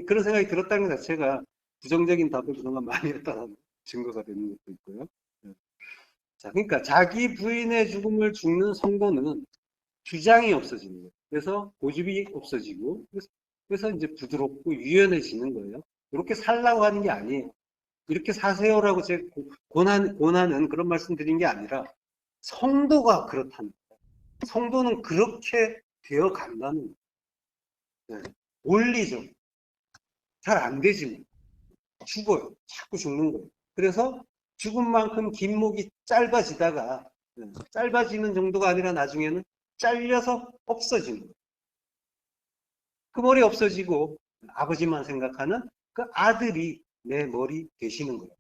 그런 생각이 들었다는 것 자체가 부정적인 답을 그동안 많이 했다는 증거가 되는 것도 있고요. 자, 그러니까 자기 부인의 죽음을 죽는 성도는 주장이 없어지는 거예요. 그래서 고집이 없어지고, 그래서 이제 부드럽고 유연해지는 거예요. 이렇게 살라고 하는 게 아니에요. 이렇게 사세요라고 제가 권하는 그런 말씀 드린 게 아니라 성도가 그렇다는 거예요. 성도는 그렇게 되어 간다는 거예요. 원리적. 잘 안 되지만 죽어요. 자꾸 죽는 거예요. 그래서 죽은 만큼 긴 목이 짧아지다가 짧아지는 정도가 아니라 나중에는 잘려서 없어지는 거예요. 그 머리 없어지고 아버지만 생각하는 그 아들이 내 머리 되시는 거예요.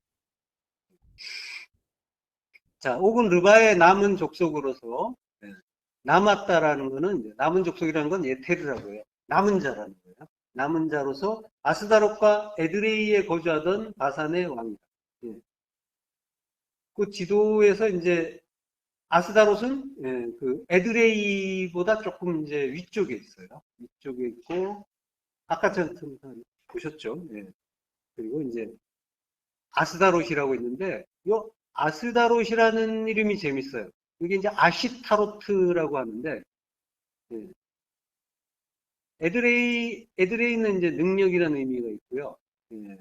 자, 옥은 르바의 남은 족속으로서 남았다라는 거는 남은 족속이라는 건 예테르라고 해요. 남은 자라는 거예요. 남은 자로서 아스다롯과 에드레이에 거주하던 바산의 왕이다. 예. 그 지도에서 이제 아스다롯은 그 에드레이보다 조금 이제 위쪽에 있어요. 위쪽에 있고 아까 전 보셨죠? 예. 그리고 이제 아스다롯이라고 있는데 요 아스다롯이라는 이름이 재밌어요. 이게 이제 아시타로트라고 하는데 예. 에드레이는 이제 능력이라는 의미가 있고요. 예.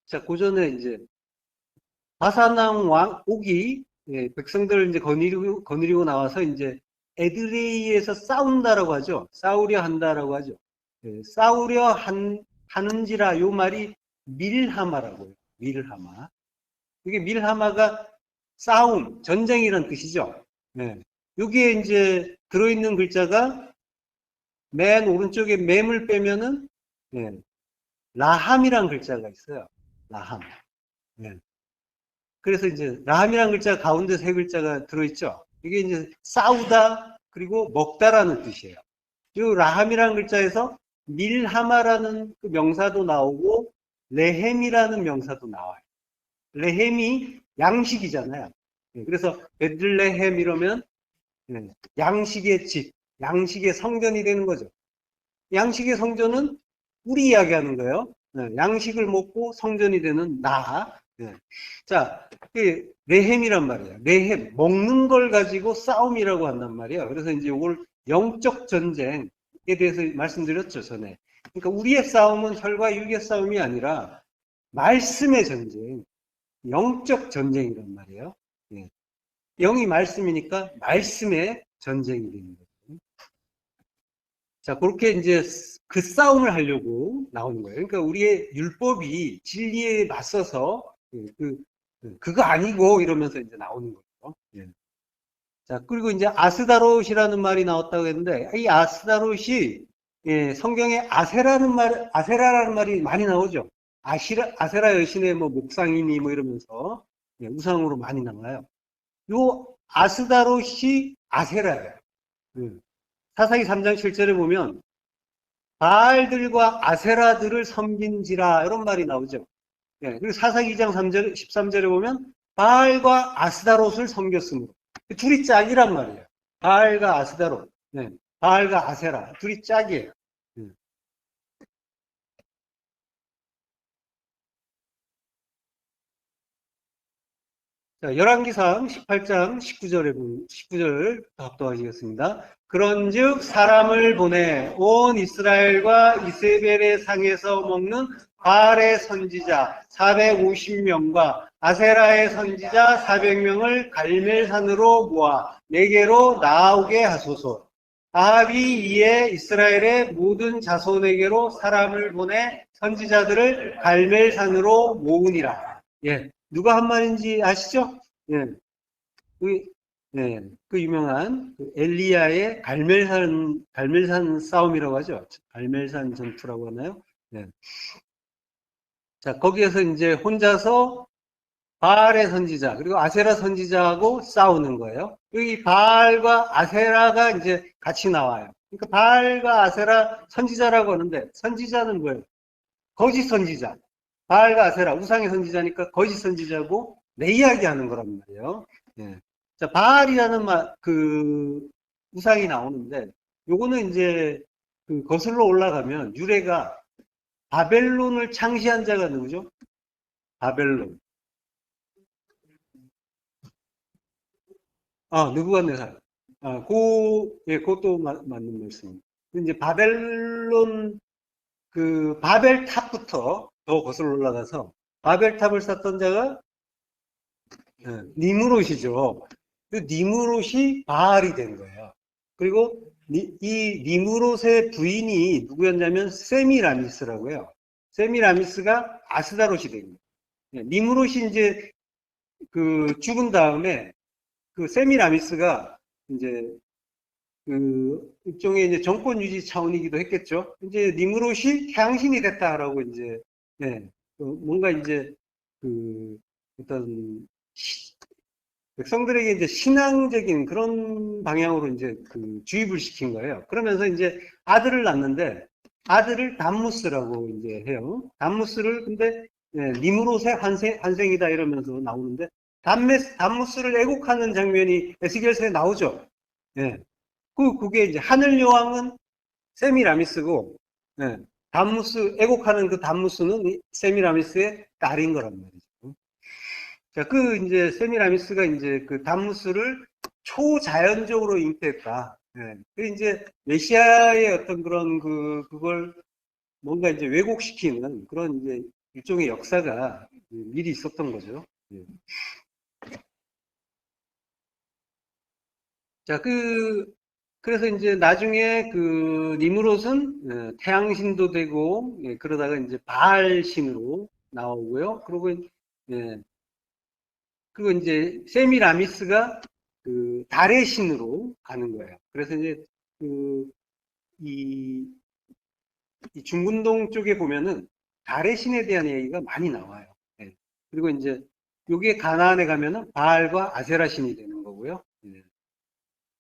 자, 그 전에 이제 바사왕 옥이 백성들을 이제 거느리고 나와서 이제 에드레이에서 싸운다라고 하죠. 싸우려 한다라고 하죠. 싸우려 하는지라 요 말이 밀하마라고요. 밀하마. 이게 밀하마가 싸움, 전쟁이란 뜻이죠. 네. 여기에 이제 들어있는 글자가 맨 오른쪽에 맴을 빼면은 네. 라함이란 글자가 있어요. 라함. 네. 그래서 이제 라함이란 글자 가운데 세 글자가 들어있죠. 이게 이제 싸우다 그리고 먹다라는 뜻이에요. 이 라함이라는 글자에서 밀하마라는 그 명사도 나오고 레헴이라는 명사도 나와요. 레헴이 양식이잖아요. 그래서 베들레헴 이러면 양식의 집, 양식의 성전이 되는 거죠. 양식의 성전은 우리 이야기하는 거예요. 양식을 먹고 성전이 되는 나. 자, 레헴이란 말이에요. 레헴, 먹는 걸 가지고 싸움이라고 한단 말이에요. 그래서 이제 이걸 영적 전쟁에 대해서 말씀드렸죠, 전에. 그러니까 우리의 싸움은 혈과 육의 싸움이 아니라 말씀의 전쟁, 영적 전쟁이란 말이에요. 영이 말씀이니까 말씀의 전쟁이 되는 거죠. 자, 그렇게 이제 그 싸움을 하려고 나오는 거예요. 그러니까 우리의 율법이 진리에 맞서서 그거 아니고 이러면서 이제 나오는 거죠. 자, 그리고 이제 아스다롯이라는 말이 나왔다고 했는데 이 아스다롯이 성경에 아세라라는 말이 많이 나오죠. 아세라 여신의 뭐 목상이니 뭐 이러면서 우상으로 많이 나와요. 요 아스다롯이 아세라예요. 사사기 3장 7절에 보면 바알들과 아세라들을 섬긴지라 이런 말이 나오죠. 그리고 사사기 2장 3절, 13절에 보면 바알과 아스다롯을 섬겼으므로 둘이 짝이란 말이에요. 바알과 아스다롯, 바알과 아세라 둘이 짝이에요. 자, 열왕기상 18장 19절 합독하시겠습니다. 그런즉 사람을 보내 온 이스라엘과 이세벨의 상에서 먹는 바알의 선지자 450명과 아세라의 선지자 400명을 갈멜산으로 모아 내게로 나오게 하소서. 아합이 이에 이스라엘의 모든 자손에게로 사람을 보내 선지자들을 갈멜산으로 모으니라. 누가 한 말인지 아시죠? 그 유명한 엘리야의 갈멜산 싸움이라고 하죠. 갈멜산 전투라고 하나요? 자, 거기에서 이제 혼자서 바알의 선지자, 그리고 아세라 선지자하고 싸우는 거예요. 여기 바알과 아세라가 이제 같이 나와요. 그러니까 바알과 아세라 선지자라고 하는데, 선지자는 뭐예요? 거짓 선지자. 바알과 아세라, 우상의 선지자니까 거짓 선지자고 내 이야기 하는 거란 말이에요. 자, 바알이라는 우상이 나오는데, 요거는 이제 거슬러 올라가면 유래가 바벨론을 창시한 자가 누구죠? 바벨론. 느부갓네살. 그것도 맞는 말씀입니다. 이제 바벨론, 바벨탑부터 더 거슬러 올라가서 바벨탑을 쌓던 자가 니무롯이죠. 그 니무롯이 바알이 된 거예요. 그리고 이 니무롯의 부인이 누구였냐면 세미라미스라고요. 세미라미스가 아스다롯이 된 거예요. 니무롯이 이제 죽은 다음에 세미라미스가 이제 일종의 이제 정권 유지 차원이기도 했겠죠. 이제 니무롯이 향신이 됐다라고 이제 뭔가 이제 어떤 백성들에게 이제 신앙적인 그런 방향으로 이제 주입을 시킨 거예요. 그러면서 이제 아들을 낳는데 아들을 담무스라고 이제 해요. 담무스를 근데 니무롯의 환생이다 이러면서 나오는데 담무스를 애국하는 장면이 에스겔서에 나오죠. 그게 이제 하늘 여왕은 세미라미스고 담무스 애국하는 그 담무스는 세미라미스의 딸인 거란 말이죠. 자, 이제 세미라미스가 이제 담무스를 초자연적으로 잉태했다. 그 이제 메시아의 어떤 그런 그걸 뭔가 이제 왜곡시키는 그런 이제 일종의 역사가 미리 있었던 거죠. 자, 그래서 이제 나중에 그 니무롯은 태양신도 되고, 예, 그러다가 이제 바알신으로 나오고요. 그리고 예, 그리고 이제 세미라미스가 그 달의 신으로 가는 거예요. 그래서 이제 그 이, 이 중군동 쪽에 보면은 달의 신에 대한 얘기가 많이 나와요. 예. 그리고 이제 요게 가나안에 가면은 바알과 아세라 신이 되는 거고요. 예.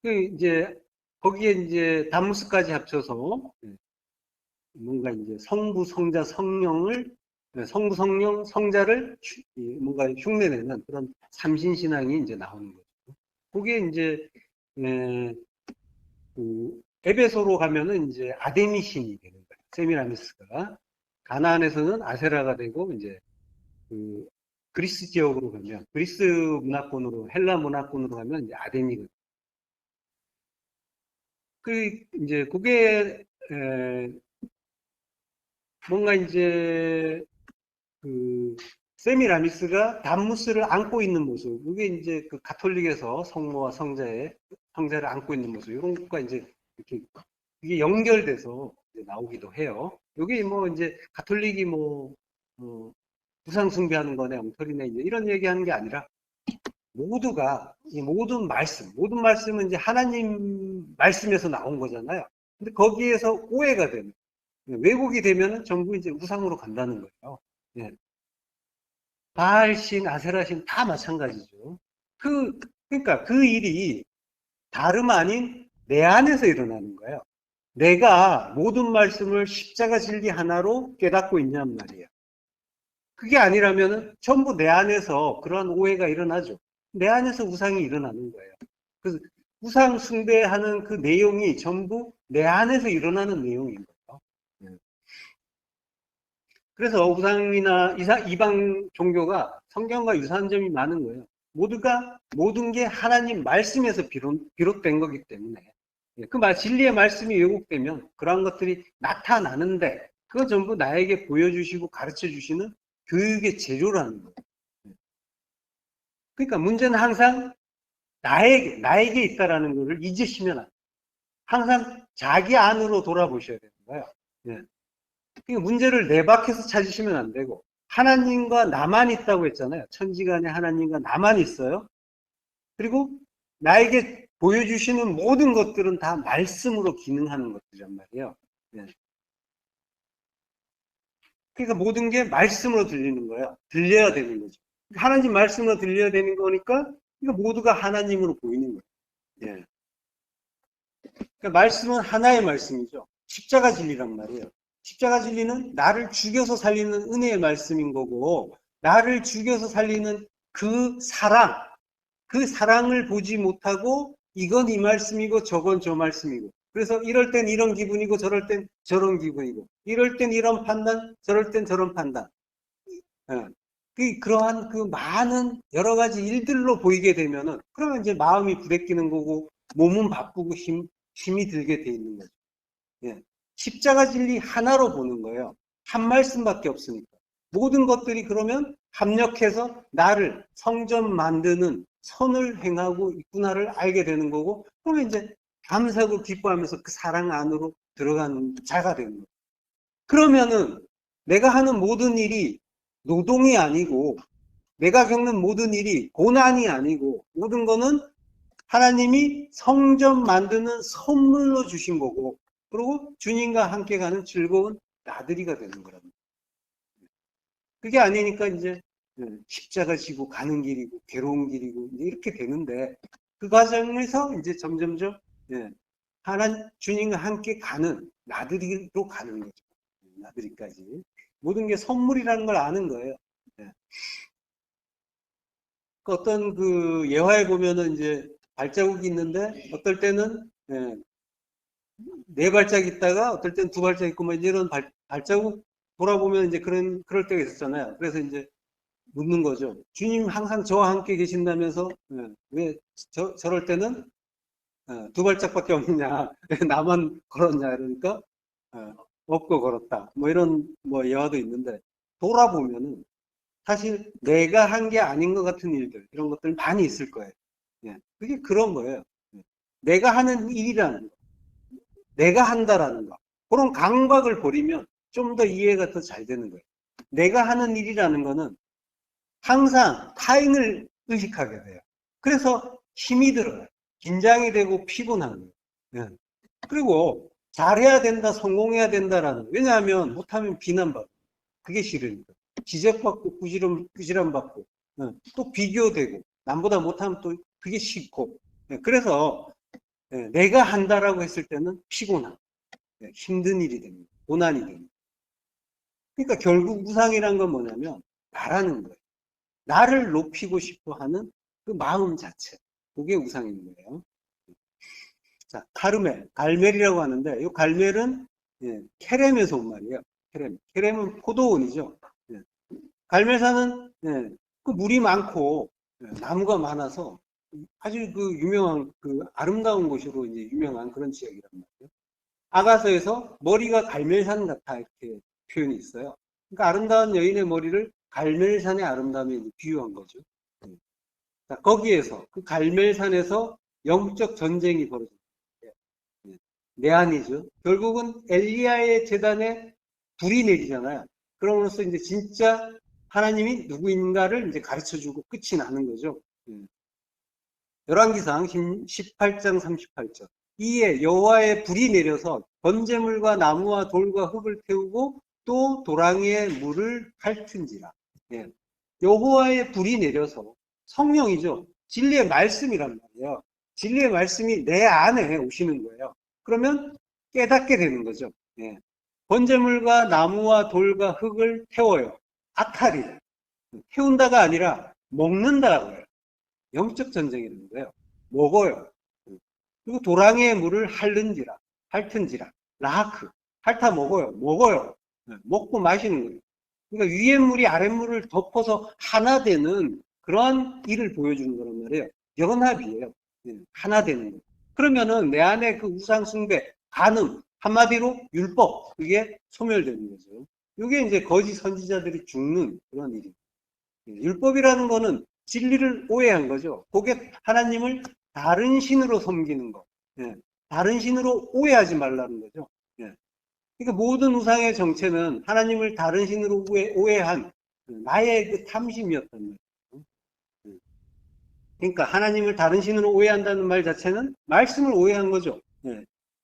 그 이제 거기에 이제 다무스까지 합쳐서 예, 뭔가 이제 성부, 성자, 성령을 성부, 성령, 성자를 뭔가 흉내내는 그런 삼신신앙이 이제 나오는 거죠. 그게 이제 그 에베소로 가면은 이제 아데미 신이 되는 거예요. 세미라미스가 가나안에서는 아세라가 되고 이제 그 그리스 지역으로 가면 그리스 문화권으로 헬라 문화권으로 가면 이제 아데미가 그 이제 그게 뭔가 이제 그 세미라미스가 담무스를 안고 있는 모습, 이게 이제 그 가톨릭에서 성모와 성자를 안고 있는 모습, 이런 것과 이제 이렇게 이게 연결돼서 이제 나오기도 해요. 여기 뭐 이제 가톨릭이 뭐 우상 숭배하는 거네, 엉터리네 이런 얘기하는 게 아니라 모두가 이 모든 말씀은 이제 하나님 말씀에서 나온 거잖아요. 근데 거기에서 오해가 되는 왜곡이 되면은 전부 이제 우상으로 간다는 거예요. 예. 바알신, 아세라신 다 마찬가지죠. 그러니까 그 일이 다름 아닌 내 안에서 일어나는 거예요. 내가 모든 말씀을 십자가 진리 하나로 깨닫고 있냔 말이에요. 그게 아니라면 전부 내 안에서 그러한 오해가 일어나죠. 내 안에서 우상이 일어나는 거예요. 그래서 우상 숭배하는 그 내용이 전부 내 안에서 일어나는 내용인 거예요. 네. 그래서 우상이나 이방 종교가 성경과 유사한 점이 많은 거예요. 모든 게 하나님 말씀에서 비롯된 거기 때문에 그 진리의 말씀이 왜곡되면 그러한 것들이 나타나는데 그거 전부 나에게 보여주시고 가르쳐 주시는 교육의 재료라는 거예요. 그러니까 문제는 항상 나에게 있다라는 것을 잊으시면 안 돼요. 항상 자기 안으로 돌아보셔야 되는 거예요. 예. 그러니까 문제를 내 밖에서 찾으시면 안 되고 하나님과 나만 있다고 했잖아요. 천지간에 하나님과 나만 있어요. 그리고 나에게 보여주시는 모든 것들은 다 말씀으로 기능하는 것들이란 말이에요. 예. 그러니까 모든 게 말씀으로 들리는 거예요. 들려야 되는 거죠. 하나님 말씀으로 들려야 되는 거니까 이거 모두가 하나님으로 보이는 거예요. 예. 그러니까 말씀은 하나의 말씀이죠. 십자가 진리란 말이에요. 십자가 진리는 나를 죽여서 살리는 은혜의 말씀인 거고 나를 죽여서 살리는 그 사랑을 보지 못하고 이건 이 말씀이고 저건 저 말씀이고 그래서 이럴 땐 이런 기분이고 저럴 땐 저런 기분이고 이럴 땐 이런 판단 저럴 땐 저런 판단 그러한 그 많은 여러 가지 일들로 보이게 되면은 그러면 이제 마음이 부대끼는 거고 몸은 바쁘고 힘이 들게 돼 있는 거죠. 예. 십자가 진리 하나로 보는 거예요. 한 말씀밖에 없으니까. 모든 것들이 그러면 합력해서 나를 성전 만드는 선을 행하고 있구나를 알게 되는 거고, 그러면 이제 감사하고 기뻐하면서 그 사랑 안으로 들어가는 자가 되는 거예요. 그러면은 내가 하는 모든 일이 노동이 아니고, 내가 겪는 모든 일이 고난이 아니고, 모든 거는 하나님이 성전 만드는 선물로 주신 거고, 그리고 주님과 함께 가는 즐거운 나들이가 되는 거랍니다. 그게 아니니까 이제 십자가 지고 가는 길이고 괴로운 길이고 이렇게 되는데 그 과정에서 이제 점점점 주님과 함께 가는 나들이로 가는 거죠. 나들이까지 모든 게 선물이라는 걸 아는 거예요. 어떤 그 예화에 보면은 이제 발자국이 있는데 어떨 때는 네 발짝 있다가 어떨 땐 두 발짝 있고 뭐 이런 발자국 돌아보면 이제 그럴 때가 있었잖아요. 그래서 이제 묻는 거죠. 주님 항상 저와 함께 계신다면서 왜 저럴 때는 두 발짝밖에 없느냐, 나만 걸었냐 그러니까 없고 걸었다. 뭐 이런 뭐 예화도 있는데 돌아보면은 사실 내가 한 게 아닌 것 같은 일들 이런 것들 많이 있을 거예요. 그게 그런 거예요. 내가 하는 일이라는 거. 내가 한다라는 거. 그런 강박을 버리면 좀 더 이해가 더 잘 되는 거예요. 내가 하는 일이라는 거는 항상 타인을 의식하게 돼요. 그래서 힘이 들어요. 긴장이 되고 피곤한 거예요. 예. 그리고 잘해야 된다, 성공해야 된다라는. 왜냐하면 못하면 비난받고, 그게 싫으니까. 지적받고, 꾸지람받고, 또 비교되고, 남보다 못하면 또 그게 싫고. 그래서 내가 한다라고 했을 때는 피곤한, 힘든 일이 됩니다. 고난이 됩니다. 그러니까 결국 우상이란 건 뭐냐면 나라는 거예요. 나를 높이고 싶어 하는 그 마음 자체. 그게 우상인 거예요. 자, 카르멜, 갈멜이라고 하는데, 이 갈멜은 케렘에서 온 말이에요. 케렘. 케렘은 포도원이죠. 예. 갈멜산은 그 물이 많고 나무가 많아서 아주 그 유명한 그 아름다운 곳으로 이제 유명한 그런 지역이란 말이에요. 아가서에서 머리가 갈멜산 같아 이렇게 표현이 있어요. 그러니까 아름다운 여인의 머리를 갈멜산의 아름다움에 비유한 거죠. 자, 거기에서 그 갈멜산에서 영적 전쟁이 벌어집니다. 내한이죠. 결국은 엘리야의 재단에 불이 내리잖아요. 그러면서 이제 진짜 하나님이 누구인가를 이제 가르쳐주고 끝이 나는 거죠. 열왕기상 18장 38절. 이에 여호와의 불이 내려서 번제물과 나무와 돌과 흙을 태우고 또 도랑의 물을 핥은지라. 예. 여호와의 불이 내려서 성령이죠. 진리의 말씀이란 말이에요. 진리의 말씀이 내 안에 오시는 거예요. 그러면 깨닫게 되는 거죠. 예. 번제물과 나무와 돌과 흙을 태워요. 아탈이. 태운다가 아니라 먹는다고요. 영적 전쟁이라는 거예요. 먹어요. 그리고 도랑의 물을 핥은지라. 라하크. 핥아 먹어요. 먹어요. 먹고 마시는 거예요. 그러니까 위의 물이 아랫 물을 덮어서 하나 되는 그러한 일을 보여주는 거란 말이에요. 연합이에요. 하나 되는 거. 그러면은 내 안에 그 우상 숭배, 간음, 한마디로 율법, 그게 소멸되는 거죠. 이게 이제 거짓 선지자들이 죽는 그런 일이에요. 율법이라는 거는 진리를 오해한 거죠. 그게 하나님을 다른 신으로 섬기는 거. 다른 신으로 오해하지 말라는 거죠. 그러니까 모든 우상의 정체는 하나님을 다른 신으로 오해한 나의 그 탐심이었단 말이에요. 그러니까 하나님을 다른 신으로 오해한다는 말 자체는 말씀을 오해한 거죠.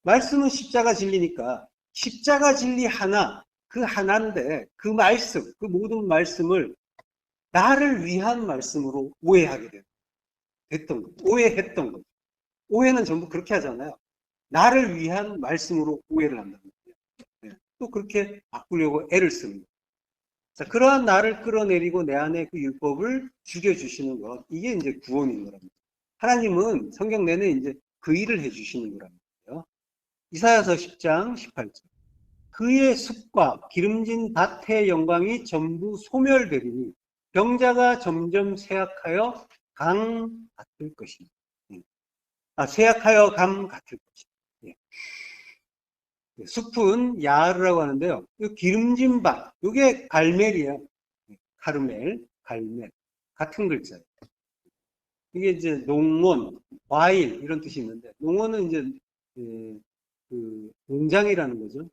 말씀은 십자가 진리니까 십자가 진리 하나, 그 하나인데 그 말씀, 그 모든 말씀을 나를 위한 말씀으로 오해하게 됐던 거죠. 오해했던 거죠. 오해는 전부 그렇게 하잖아요. 나를 위한 말씀으로 오해를 한다는 거예요. 또 그렇게 바꾸려고 애를 쓰는 거예요. 자, 그러한 나를 끌어내리고 내 안에 그 율법을 죽여주시는 것. 이게 이제 구원인 거랍니다. 하나님은 성경 내내 이제 그 일을 해주시는 거랍니다. 이사야서 10장 18절. 그의 숲과 기름진 밭의 영광이 전부 소멸되리니 병자가 점점 쇠약하여 강 같을 것입니다. 쇠약하여 감 같을 것입니다. 숲은 야르라고 하는데요. 기름진 밭, 이게 갈멜이에요. 카르멜, 갈멜. 같은 글자예요. 이게 이제 농원, 과일, 이런 뜻이 있는데, 농원은 이제, 그, 농장이라는 거죠.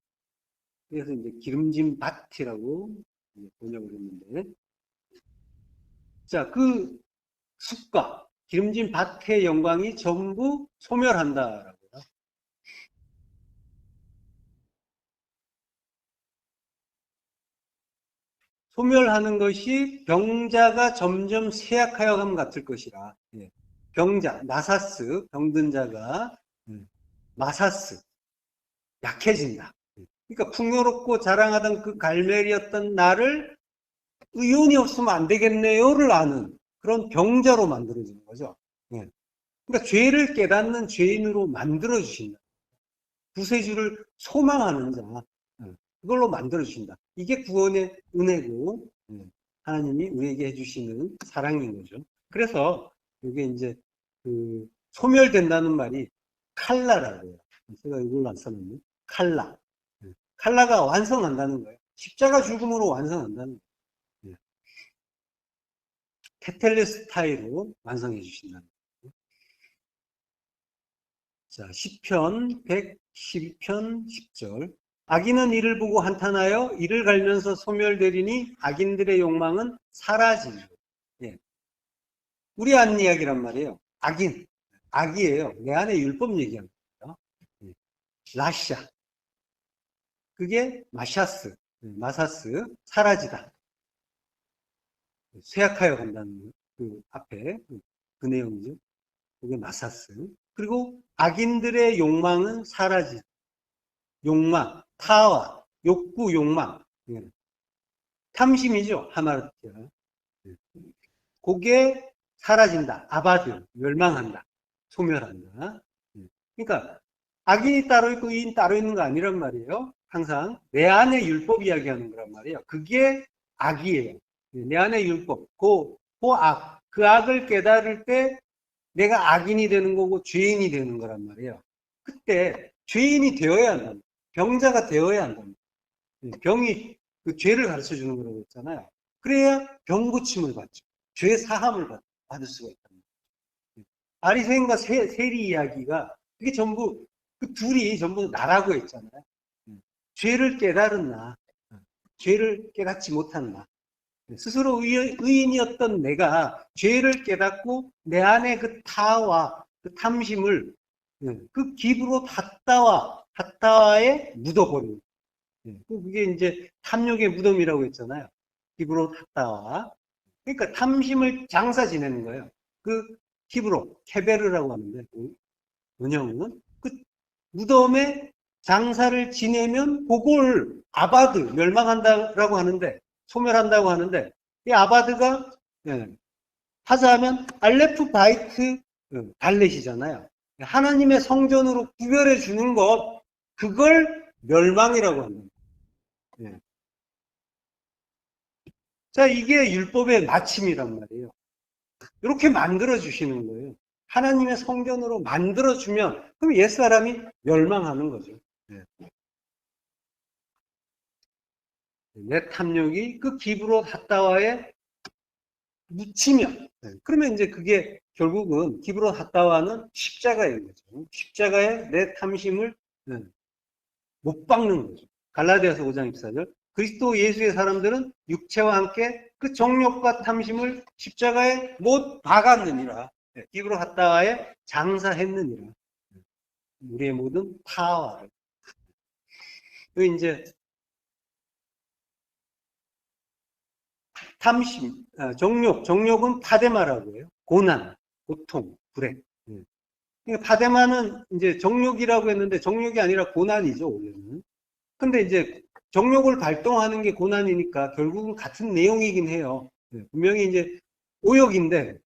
그래서 이제 기름진 밭이라고 번역을 했는데, 자, 그 숲과 기름진 밭의 영광이 전부 소멸한다라고요. 소멸하는 것이 병자가 점점 쇠약하여 감 같을 것이라. 병자, 마사스, 병든 자가 마사스, 약해진다. 그러니까 풍요롭고 자랑하던 그 갈멜이었던 나를 의원이 없으면 안 되겠네요를 아는 그런 병자로 만들어지는 거죠. 그러니까 죄를 깨닫는 죄인으로 만들어 주신다. 구세주를 소망하는 자, 그걸로 만들어 주신다. 이게 구원의 은혜고 하나님이 우리에게 해주시는 사랑인 거죠. 그래서 이게 이제 그 소멸된다는 말이 칼라라고 해요. 제가 이걸로 안 써놨네. 칼라. 칼라가 완성한다는 거예요. 십자가 죽음으로 완성한다는 거예요. 테텔레스타이로 완성해 주신다는 거예요. 자, 시편 12편 10절. 악인은 이를 보고 한탄하여 이를 갈면서 소멸되리니 악인들의 욕망은 사라지리라. 예. 우리 안 이야기란 말이에요. 악인, 악이에요. 내 안에 율법 얘기하는 거예요. 예. 라샤, 그게 마샤스, 마사스, 사라지다. 쇠약하여 간다는 그 앞에 그 내용이죠. 그게 마사스. 그리고 악인들의 욕망은 사라지다. 욕망, 타와, 욕구, 욕망. 예. 탐심이죠. 하마르티아. 예. 그게 사라진다. 아바드, 멸망한다. 소멸한다. 예. 그러니까 악인이 따로 있고 의인 따로 있는 거 아니란 말이에요. 항상 내 안에 율법 이야기하는 거란 말이에요. 그게 악이에요. 예. 내 안에 율법, 그 악, 그 악을 깨달을 때 내가 악인이 되는 거고 죄인이 되는 거란 말이에요. 그때 죄인이 되어야 한다. 병자가 되어야 한다. 병이 그 죄를 가르쳐 주는 거라고 했잖아요. 그래야 병 고침을 받죠. 죄 사함을 받을 수가 있다. 아리새인과 세리 이야기가 그게 전부 그 둘이 전부 나라고 했잖아요. 죄를 깨달은 나, 죄를 깨닫지 못한 나. 스스로 의인이었던 내가 죄를 깨닫고 내 안에 그 타와 그 탐심을 그 기브로 닫다와에 묻어버리는. 그게 이제 탐욕의 무덤이라고 했잖아요. 기브로 닫다와. 그러니까 탐심을 장사 지내는 거예요. 그 기브로 케베르라고 하는데 원형은 그 무덤에 장사를 지내면 그걸 아바드 멸망한다라고 하는데 소멸한다고 하는데 이 아바드가 하자하면 알레프 바이트 발렛이잖아요. 하나님의 성전으로 구별해 주는 것 그걸 멸망이라고 합니다. 예. 자, 이게 율법의 마침이란 말이에요. 이렇게 만들어 주시는 거예요. 하나님의 성전으로 만들어 주면 그럼 옛사람이 멸망하는 거죠. 예. 내 탐욕이 그 기브로 핫다와에 묻히면 그러면 이제 그게 결국은 기브로 핫다와는 십자가인 거죠. 십자가에 내 탐심을 못 박는 거죠. 갈라디아서 5장 24절. 그리스도 예수의 사람들은 육체와 함께 그 정욕과 탐심을 십자가에 못 박았느니라. 기브로 핫다와에 장사했느니라. 우리의 모든 타와를. 그 이제 탐심, 정욕은 파데마라고 해요. 고난, 고통, 불행. 그러니까 파데마는 이제 정욕이라고 했는데 정욕이 아니라 고난이죠, 원래는. 근데 이제 정욕을 발동하는 게 고난이니까 결국은 같은 내용이긴 해요. 분명히 이제 오욕인데,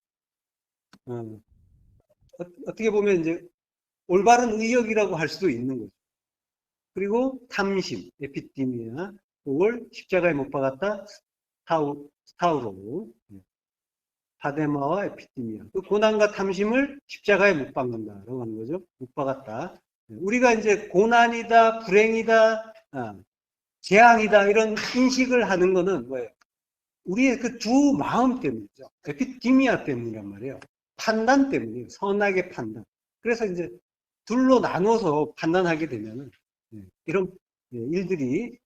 어떻게 보면 이제 올바른 의욕이라고 할 수도 있는 거죠. 그리고 탐심, 에피티미아, 그걸 십자가에 못 박았다, 스타우로, 파데마와 에피티미아. 그 고난과 탐심을 십자가에 못 박는다라고 하는 거죠. 못 박았다. 우리가 이제 고난이다, 불행이다, 재앙이다 이런 인식을 하는 거는 뭐예요? 우리의 그 두 마음 때문이죠. 에피티미아 때문이란 말이에요. 판단 때문이에요. 선악의 판단. 그래서 이제 둘로 나눠서 판단하게 되면은 이런 일들이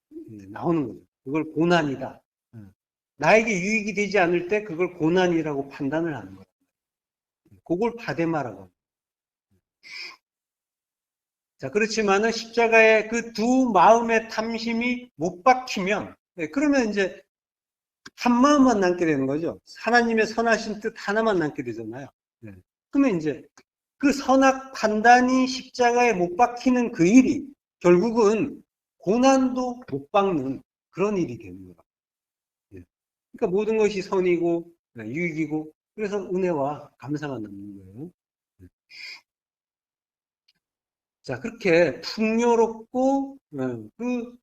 나오는 거죠. 그걸 고난이다. 나에게 유익이 되지 않을 때 그걸 고난이라고 판단을 하는 거예요. 그걸 파데마라고 합니다. 자, 그렇지만은 십자가에 그 두 마음의 탐심이 못 박히면, 그러면 이제 한 마음만 남게 되는 거죠. 하나님의 선하신 뜻 하나만 남게 되잖아요. 그러면 이제 그 선악 판단이 십자가에 못 박히는 그 일이 결국은 고난도 못 박는 그런 일이 되는 거예요. 그러니까 모든 것이 선이고 유익이고 그래서 은혜와 감사가 남는 거예요. 자, 그렇게 풍요롭고 그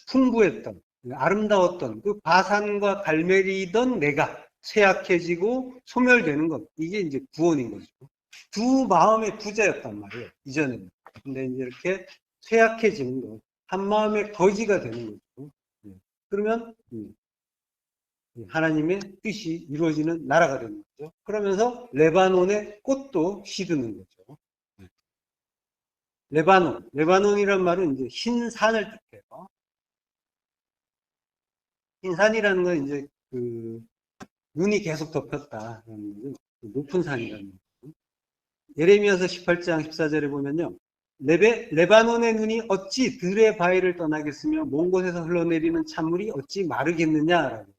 풍부했던 아름다웠던 그 바산과 갈멜리던 내가 쇠약해지고 소멸되는 것 이게 이제 구원인 거죠. 두 마음의 부자였단 말이에요. 이전에는. 근데 이제 이렇게 쇠약해지는 것, 한 마음의 거지가 되는 거죠. 그러면 하나님의 뜻이 이루어지는 나라가 되는 거죠. 그러면서 레바논의 꽃도 시드는 거죠. 레바논. 레바논이란 말은 이제 흰 산을 뜻해요. 흰 산이라는 건 이제 그 눈이 계속 덮였다. 높은 산이라는 거죠. 예레미야서 18장 14절에 보면요. 레바논의 눈이 어찌 들의 바위를 떠나겠으며 먼 곳에서 흘러내리는 찬물이 어찌 마르겠느냐라고.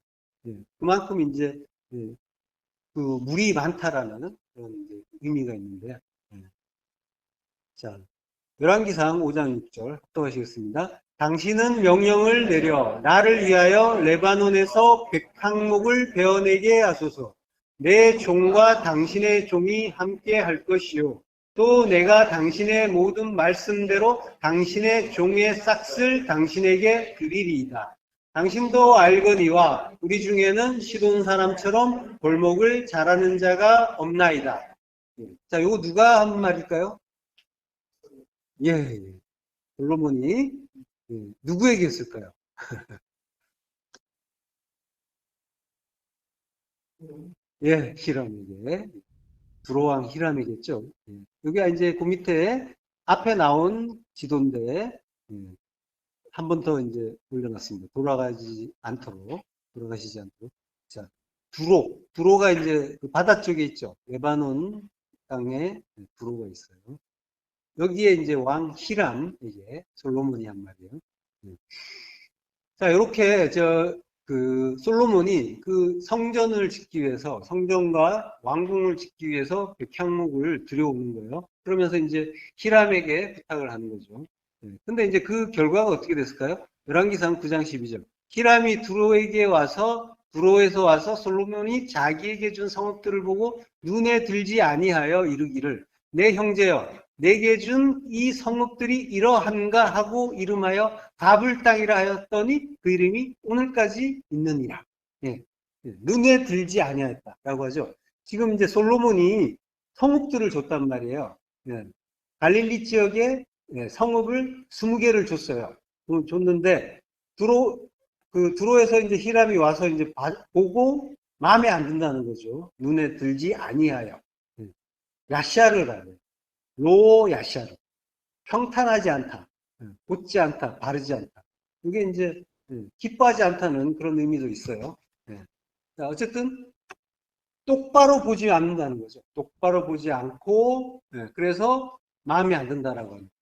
예, 그만큼 이제 예, 그 물이 많다라는 그런 이제 의미가 있는데요. 예. 자, 열왕기상 5장 6절 합독하시겠습니다. 당신은 명령을 내려 나를 위하여 레바논에서 백항목을 베어내게 하소서. 내 종과 당신의 종이 함께 할 것이요. 또 내가 당신의 모든 말씀대로 당신의 종의 싹을 당신에게 드리리이다. 당신도 알거니와 우리 중에는 시돈 사람처럼 골목을 잘하는 자가 없나이다. 자, 이거 누가 한 말일까요? 예, 예. 솔로몬이 누구에게 했을까요? 예, 히람에게. 두로왕 히람이겠죠. 예. 여기 이제 그 밑에 앞에 나온 지도인데 한 번 더 이제 올려놨습니다. 돌아가시지 않도록. 자, 두로가 이제 그 바다 쪽에 있죠. 레바논 땅에 두로가 있어요. 여기에 이제 왕 히람에게 솔로몬이 한 말이에요. 자, 이렇게 그 솔로몬이 그 성전을 짓기 위해서 성전과 왕궁을 짓기 위해서 백향목을 들여오는 거예요. 그러면서 이제 히람에게 부탁을 하는 거죠. 근데 이제 그 결과가 어떻게 됐을까요? 열왕기상 9장 12절. 히람이 두로에서 와서 솔로몬이 자기에게 준 성읍들을 보고 눈에 들지 아니하여 이르기를 내 형제여 내게 준 이 성읍들이 이러한가 하고 이름하여 가불 땅이라 하였더니 그 이름이 오늘까지 있느니라. 예. 눈에 들지 아니하였다라고 하죠. 지금 이제 솔로몬이 성읍들을 줬단 말이에요. 예. 갈릴리 지역에 성읍을 20개를 줬어요. 줬는데 두로에서 이제 히람이 와서 이제 보고 마음에 안 든다는 거죠. 눈에 들지 아니하여. 야샤를 하는 로 야샤르. 평탄하지 않다. 곧지 않다. 바르지 않다. 이게 이제 기뻐하지 않다는 그런 의미도 있어요. 자, 어쨌든 똑바로 보지 않는다는 거죠. 똑바로 보지 않고 그래서 마음에 안 든다라고 합니다.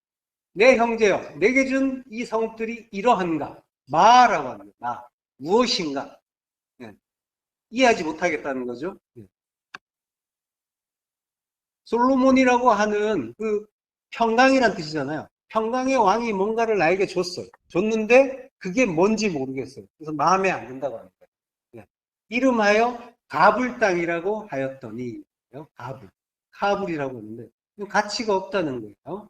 내 형제여 내게 준 이 성읍들이 이러한가 마라고 합니다. 마 무엇인가 이해하지 못하겠다는 거죠. 솔로몬이라고 하는 그 평강이란 뜻이잖아요. 평강의 왕이 뭔가를 나에게 줬어요. 줬는데 그게 뭔지 모르겠어요. 그래서 마음에 안 든다고 합니다. 이름하여 가불 땅이라고 하였더니 가불이라고 하는데 가치가 없다는 거예요.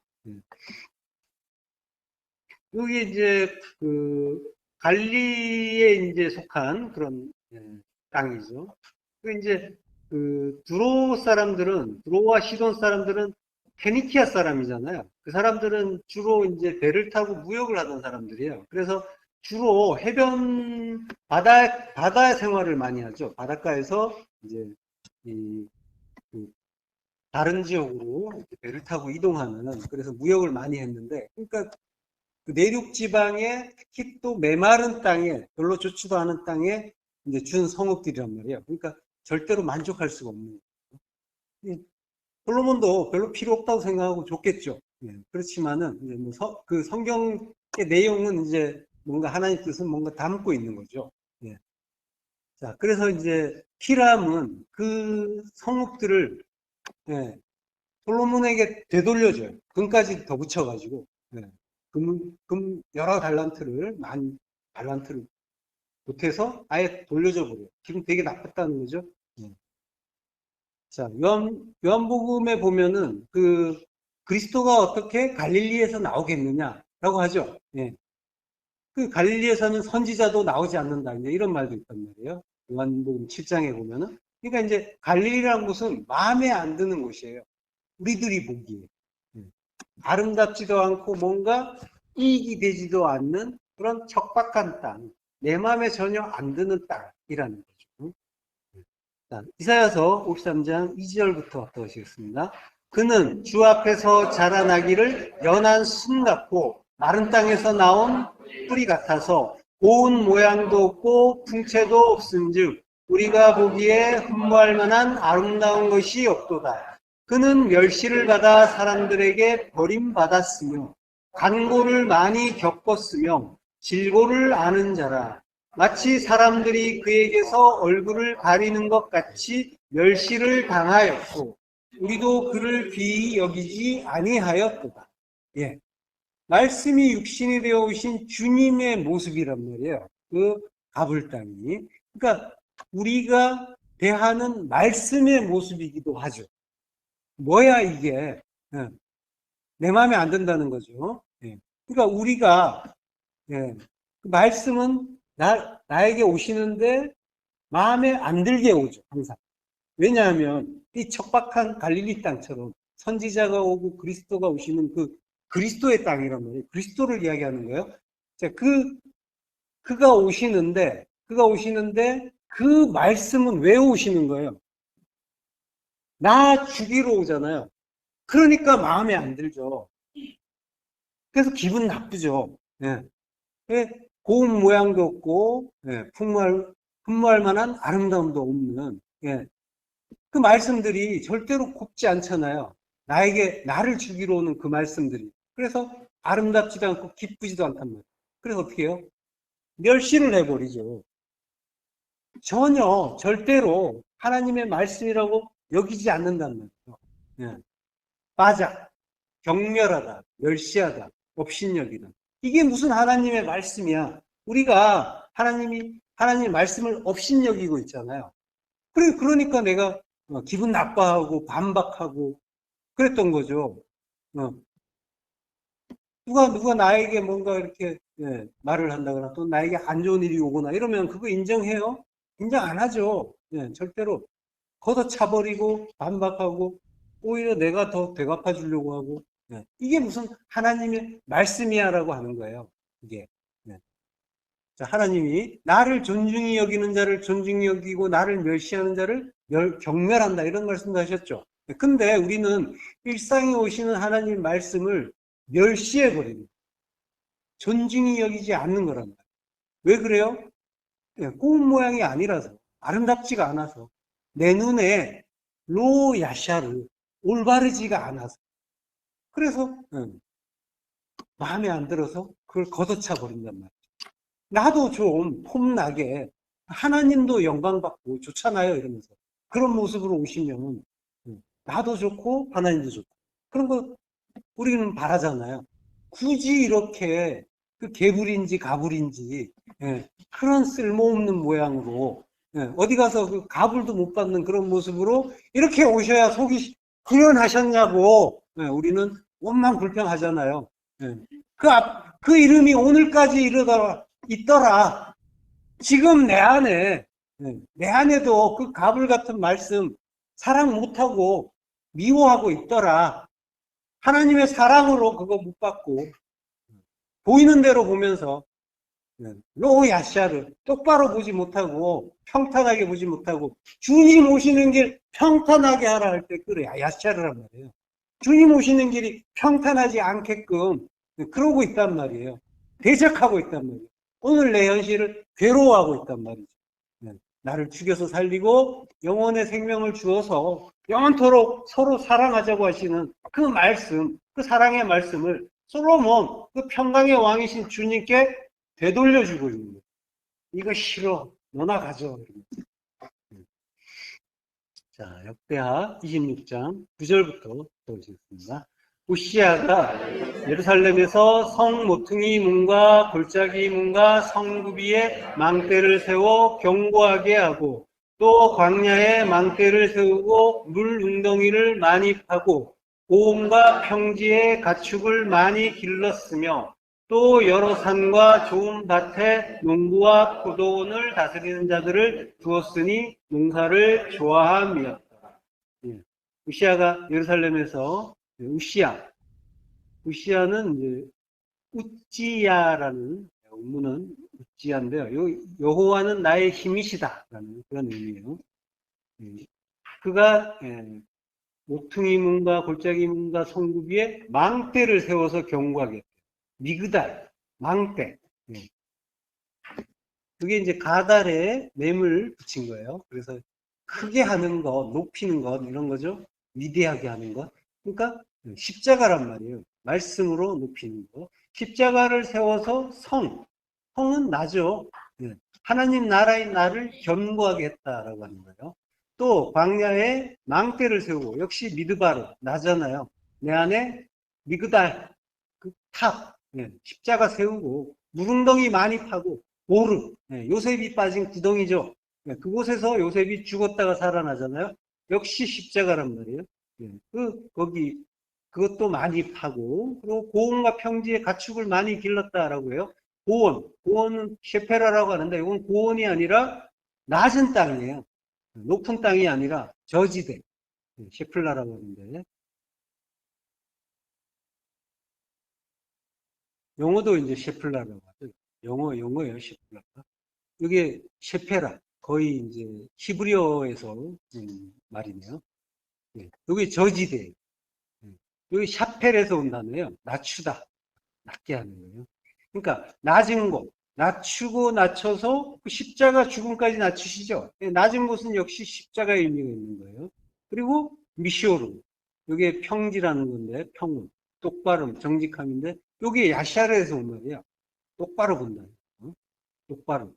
여기 이제 그 갈리에 이제 속한 그런 땅이죠. 그 이제 그 두로와 시돈 사람들은 페니키아 사람이잖아요. 그 사람들은 주로 이제 배를 타고 무역을 하던 사람들이에요. 그래서 주로 해변 바다 생활을 많이 하죠. 바닷가에서 이제 그 다른 지역으로 배를 타고 이동하는 그래서 무역을 많이 했는데 그러니까 그 내륙 지방에 특히 또 메마른 땅에 별로 좋지도 않은 땅에 이제 준 성읍들이란 말이에요. 그러니까 절대로 만족할 수가 없는 거예요. 솔로몬도 별로 필요 없다고 생각하고 좋겠죠. 그렇지만은 이제 그 성경의 내용은 이제 뭔가 하나님 뜻은 뭔가 담고 있는 거죠. 자, 그래서 이제 히람은 그 성읍들을 솔로몬에게 되돌려줘요. 금까지 더 붙여가지고 여러 달란트를 보태서 아예 돌려줘 버려요. 기분 되게 나빴다는 거죠. 자, 요한복음에 보면은 그 그리스도가 어떻게 갈릴리에서 나오겠느냐라고 하죠. 그 갈릴리에서는 선지자도 나오지 않는다. 이제 이런 말도 있단 말이에요. 요한복음 7장에 보면은. 그러니까 이제 갈릴리라는 곳은 마음에 안 드는 곳이에요. 우리들이 보기에. 아름답지도 않고 뭔가 이익이 되지도 않는 그런 척박한 땅. 내 마음에 전혀 안 드는 땅이라는 거죠. 자, 이사야서 53장 2절부터 보시겠습니다. 그는 주 앞에서 자라나기를 연한 순 같고 마른 땅에서 나온 뿌리 같아서 고운 모양도 없고 풍채도 없은즉 우리가 보기에 흠모할 만한 아름다운 것이 없도다. 그는 멸시를 받아 사람들에게 버림받았으며 간고를 많이 겪었으며 질고를 아는 자라. 마치 사람들이 그에게서 얼굴을 가리는 것 같이 멸시를 당하였고 우리도 그를 귀히 여기지 아니하였도다. 예. 말씀이 육신이 되어 오신 주님의 모습이란 말이에요. 그 가불당이. 그러니까 우리가 대하는 말씀의 모습이기도 하죠. 뭐야 이게? 예. 내 마음에 안 든다는 거죠. 예. 그러니까 우리가 예. 그 말씀은 나에게 오시는데 마음에 안 들게 오죠. 항상. 왜냐하면 이 척박한 갈릴리 땅처럼 선지자가 오고 그리스도가 오시는 그 그리스도의 땅이란 말이에요. 그리스도를 이야기하는 거예요. 자, 그가 오시는데 그 말씀은 왜 오시는 거예요? 나 죽이러 오잖아요. 그러니까 마음에 안 들죠. 그래서 기분 나쁘죠. 예. 고운 모양도 없고 예. 풍부할 만한 아름다움도 없는 예. 그 말씀들이 절대로 곱지 않잖아요. 나를 죽이러 오는 그 말씀들이. 그래서 아름답지도 않고 기쁘지도 않단 말이에요. 그래서 어떻게 해요? 멸시를 해버리죠. 전혀, 절대로 하나님의 말씀이라고 여기지 않는단 말이에요. 예. 빠작, 경멸하다, 멸시하다, 업신여기다. 이게 무슨 하나님의 말씀이야. 우리가 하나님의 말씀을 업신여기고 있잖아요. 그러니까 내가 기분 나빠하고 반박하고 그랬던 거죠. 누가 나에게 뭔가 이렇게 예, 말을 한다거나 또 나에게 안 좋은 일이 오거나 이러면 그거 인정해요? 인정 안 하죠. 예, 절대로 걷어차버리고 반박하고 오히려 내가 더 되갚아 주려고 하고 예, 이게 무슨 하나님의 말씀이야라고 하는 거예요. 이게 예. 자, 하나님이 나를 존중히 여기는 자를 존중히 여기고 나를 멸시하는 자를 경멸한다 이런 말씀도 하셨죠. 근데 우리는 일상에 오시는 하나님 말씀을 멸시해버립니다. 존중히 여기지 않는 거란 말이에요. 왜 그래요? 꼬운 모양이 아니라서 아름답지가 않아서 내 눈에 로야샤르 올바르지가 않아서 그래서 마음에 안 들어서 그걸 걷어차 버린단 말이에요. 나도 좀 폼나게 하나님도 영광받고 좋잖아요 이러면서 그런 모습으로 오시면 나도 좋고 하나님도 좋고 그런 거 우리는 바라잖아요. 굳이 이렇게 그 개불인지 가불인지 그런 쓸모없는 모양으로 어디 가서 그 가불도 못 받는 그런 모습으로 이렇게 오셔야 속이 후련하셨냐고 우리는 원망 불평하잖아요. 그 이름이 오늘까지 있더라. 지금 내 안에도 그 가불 같은 말씀 사랑 못하고 미워하고 있더라. 하나님의 사랑으로 그거 못 받고 보이는 대로 보면서 로야샤를 똑바로 보지 못하고 평탄하게 보지 못하고 주님 오시는 길 평탄하게 하라 할 때 그래 야샤르란 말이에요. 주님 오시는 길이 평탄하지 않게끔 그러고 있단 말이에요. 대적하고 있단 말이에요. 오늘 내 현실을 괴로워하고 있단 말이죠. 나를 죽여서 살리고 영혼의 생명을 주어서 영원토록 서로 사랑하자고 하시는 그 말씀, 그 사랑의 말씀을 솔로몬, 그 평강의 왕이신 주님께 되돌려주고 있는 거예요. 이거 싫어. 너나 가져. 자, 역대하 26장 9절부터 보시겠습니다. 우시야가 예루살렘에서 성 모퉁이 문과 골짜기 문과 성구비에 망대를 세워 경고하게 하고 또 광야에 망대를 세우고 물 웅덩이를 많이 파고 고음과 평지에 가축을 많이 길렀으며 또 여러 산과 좋은 밭에 농부와 포도원을 다스리는 자들을 두었으니 농사를 좋아함이었다. 우시야가 예루살렘에서 우시야는 이제 우찌야라는 원문은 우찌야인데요. 여호와는 나의 힘이시다라는 그런 의미예요. 그가 모퉁이 문과 골짜기 문과 성구 위에 망대를 세워서 경고하게. 미그달, 망대. 예. 그게 이제 가달에 램을 붙인 거예요. 그래서 크게 하는 것, 높이는 것, 이런 거죠. 위대하게 하는 것. 그러니까 십자가란 말이에요. 말씀으로 높이는 거. 십자가를 세워서 성은 나죠. 예. 하나님 나라인 나를 견고하게 했다라고 하는 거예요. 또 광야에 망대를 세우고, 역시 미드바르, 나잖아요. 내 안에 미그달, 그 탑, 예. 십자가 세우고, 무릉덩이 많이 파고, 오르, 예, 요셉이 빠진 구덩이죠. 예, 그곳에서 요셉이 죽었다가 살아나잖아요. 역시 십자가란 말이에요. 예, 거기, 그것도 많이 파고, 그리고 고원과 평지에 가축을 많이 길렀다라고 해요. 고원은 셰페라라고 하는데, 이건 고원이 아니라 낮은 땅이에요. 높은 땅이 아니라 저지대, 셰플라라고 하는데, 영어도 이제 셰플라라고 하죠. 영어예요, 셰플라. 이게 셰페라, 거의 이제 히브리어에서 말이네요. 예, 여기 저지대, 여기 샤펠에서 온 단어예요. 낮추다, 낮게 하는 거예요. 그러니까 낮은 곳, 낮추고 낮춰서 그 십자가 죽음까지 낮추시죠. 예, 낮은 곳은 역시 십자가의 의미가 있는 거예요. 그리고 미시오르, 이게 평지라는 건데 평은 똑바름, 정직함인데 여기 야샤르에서 온 말이에요. 똑바로 본다. 똑바로.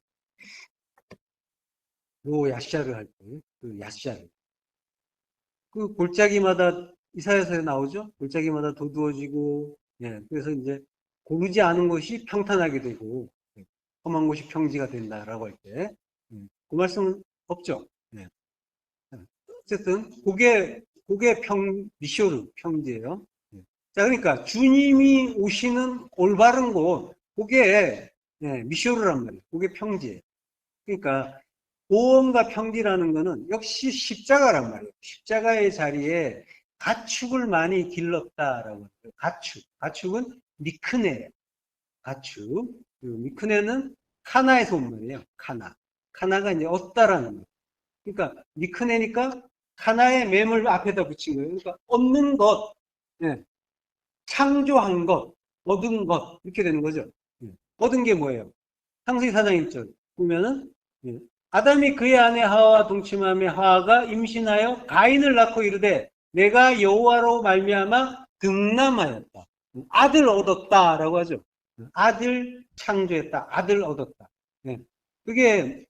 요 야샤를 할 때, 그 야샤를. 그 골짜기마다 이사야서에 나오죠? 골짜기마다 도두어지고, 예, 그래서 이제 고르지 않은 곳이 평탄하게 되고, 예, 험한 곳이 평지가 된다라고 할 때, 그 말씀은 없죠? 예. 어쨌든, 그게 미쇼르, 평지예요. 예. 자, 그러니까 주님이 오시는 올바른 곳, 그게, 예, 미쇼르란 말이에요. 그게 평지예요. 그러니까, 보험과 평지라는 것은 역시 십자가란 말이에요. 십자가의 자리에 가축을 많이 길렀다라고 해요. 가축은 미크네예요. 가축. 그 미크네는 카나에서 온 말이에요. 카나가 이제 얻다라는 거예요. 그러니까 미크네니까 카나의 맴을 앞에다 붙인 거예요. 그러니까 얻는 것, 예. 창조한 것, 얻은 것 이렇게 되는 거죠. 예. 얻은 게 뭐예요? 창세기 4장 1절 보면은, 예. 아담이 그의 아내 하와와 동침하며 하와가 임신하여 가인을 낳고 이르되 내가 여호와로 말미암아 등남하였다. 아들 얻었다라고 하죠. 아들 창조했다. 아들 얻었다. 네. 그게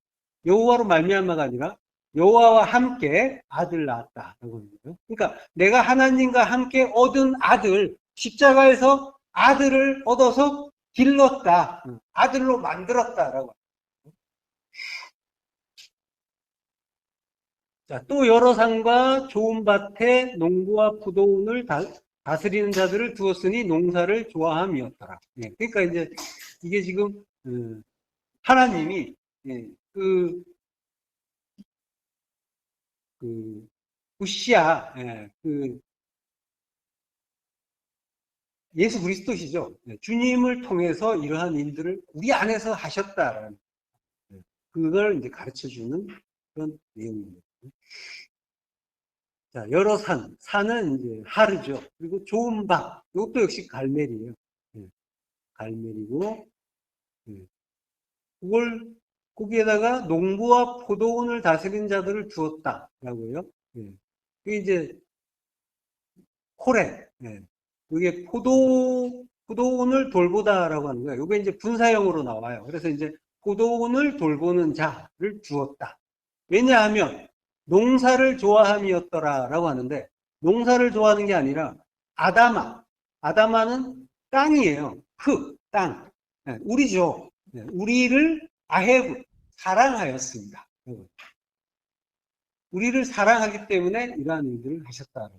여호와로 말미암아가 아니라 여호와와 함께 아들 낳았다라고 하는 거예요. 그러니까 내가 하나님과 함께 얻은 아들, 십자가에서 아들을 얻어서 길렀다. 아들로 만들었다라고. 자, 또 여러 산과 좋은 밭에 농부와 포도원을 다스리는 자들을 두었으니 농사를 좋아함이었더라. 예, 그러니까 이제 이게 지금 하나님이, 예, 그 우시아, 예, 예수 그리스도시죠. 예, 주님을 통해서 이러한 일들을 우리 안에서 하셨다라는, 예, 그걸 이제 가르쳐 주는 그런 내용입니다. 자, 여러 산은 이제 하르죠. 그리고 좋은 밭, 이것도 역시 갈멜이에요. 예, 갈멜이고, 예, 그걸, 거기에다가 농부와 포도원을 다스린 자들을 두었다라고요. 예. 그게 이제 코레, 예. 이게 포도원을 돌보다라고 하는 거예요. 이게 이제 분사형으로 나와요. 그래서 이제 포도원을 돌보는 자를 두었다. 왜냐하면 농사를 좋아함이었더라라고 하는데 농사를 좋아하는 게 아니라 아다마는 땅이에요. 땅. 네, 우리죠. 네, 우리를 아헤브 사랑하였습니다. 우리를 사랑하기 때문에 이러한 일들을 하셨다.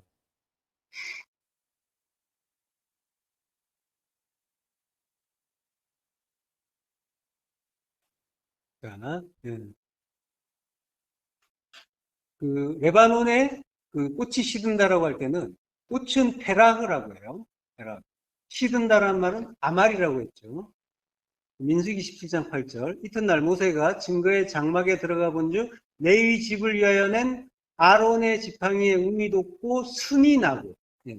그러니까, 예. 그 레바논에 그 꽃이 시든다라고 할 때는 꽃은 페라그라고 해요. 페라그. 시든다라는 말은 아말이라고 했죠. 민수기 17장 8절 이튿날 모세가 증거의 장막에 들어가 본즉 레위 집을 위하여 낸 아론의 지팡이에 운이 돋고 순이 나고, 예,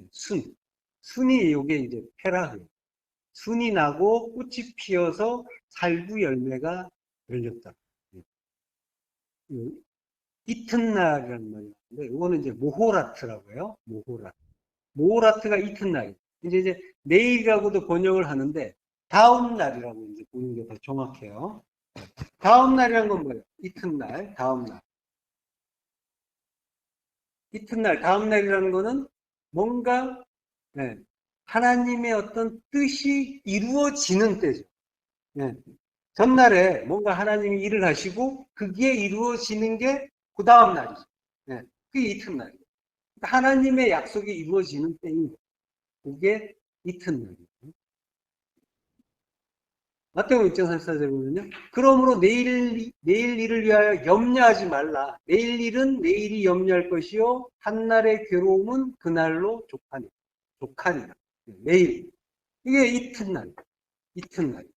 순이 요게 이제 페라흐. 순이 나고 꽃이 피어서 살구 열매가 열렸다. 예. 이튿날이라는 말인데, 이거는 이제 모호라트라고 해요. 모호라트. 모호라트가 이튿날. 이제 내일이라고도 번역을 하는데, 다음 날이라고 이제 보는 게 더 정확해요. 다음 날이란 건 뭐예요? 이튿날, 다음 날. 이튿날, 다음 날이라는 거는 뭔가, 네, 하나님의 어떤 뜻이 이루어지는 때죠. 네. 전날에 뭔가 하나님이 일을 하시고, 그게 이루어지는 게 그 다음 날이죠. 네. 그게 이튿날이에요. 그러니까 하나님의 약속이 이루어지는 때인 거예요. 그게 이튿날이에요. 마태복음 6장 34절에 보면요. 그러므로 내일 일을 위하여 염려하지 말라. 내일 일은 내일이 염려할 것이요. 한날의 괴로움은 그날로 족하니라. 내일. 이게 이튿날. 이튿날.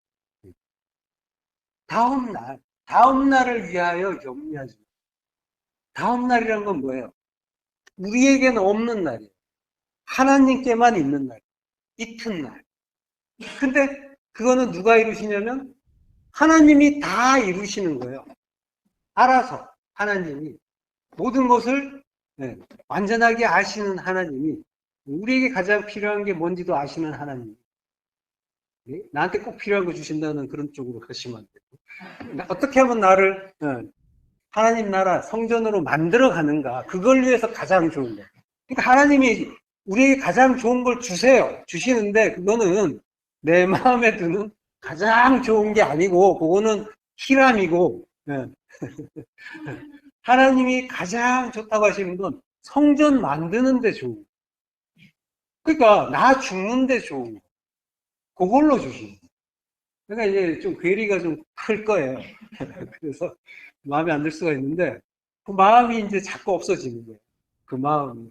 다음 날을 위하여 염려하지 마. 다음 날이란 건 뭐예요? 우리에게는 없는 날이에요. 하나님께만 있는 날. 이튿날. 근데 그거는 누가 이루시냐면 하나님이 다 이루시는 거예요. 알아서 하나님이 모든 것을 완전하게 아시는 하나님이 우리에게 가장 필요한 게 뭔지도 아시는 하나님. 나한테 꼭 필요한 거 주신다는 그런 쪽으로 가시면 안 돼요. 어떻게 하면 나를 하나님 나라 성전으로 만들어 가는가? 그걸 위해서 가장 좋은 거. 그러니까 하나님이 우리에게 가장 좋은 걸 주시는데 그거는 내 마음에 드는 가장 좋은 게 아니고 그거는 희람이고 하나님이 가장 좋다고 하시는 건 성전 만드는 데 좋은 거. 그러니까 나 죽는 데 좋은 거. 그걸로 주시는 거. 그러니까 이제 좀 괴리가 좀 클 거예요. 그래서 마음에 안 들 수가 있는데 그 마음이 이제 자꾸 없어지는 거예요. 그 마음이.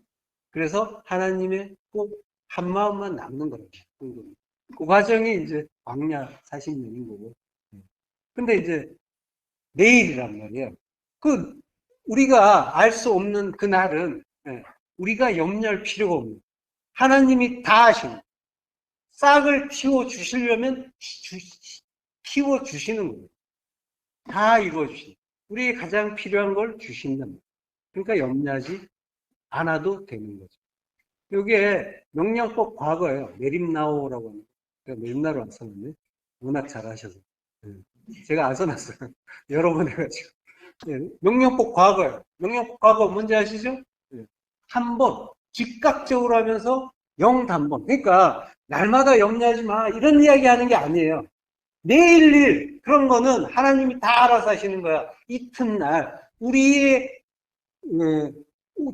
그래서 하나님의 꼭 한 마음만 남는 거예요. 그 과정이 이제 광야 40년인 거고. 근데 이제 내일이란 말이에요. 그 우리가 알 수 없는 그 날은 우리가 염려할 필요가 없는 하나님이 다 하시는 싹을 틔워 주시려면 틔워 주시는 거예요. 다 이루어 주시는 우리에게 가장 필요한 걸 주신답니다. 그러니까 염려하지 않아도 되는 거죠. 이게 명령법 과거예요. 내림나오라고 합니다. 제가 내림나로 안 써놨네. 워낙 잘하셔서. 제가 안 써놨어요. 여러 번 해가지고. 명령법 과거예요. 명령법 과거 뭔지 아시죠? 한 번, 즉각적으로 하면서 영단번. 그러니까, 날마다 염려하지 마. 이런 이야기 하는 게 아니에요. 내일 일, 그런 거는 하나님이 다 알아서 하시는 거야. 이튿날, 우리의,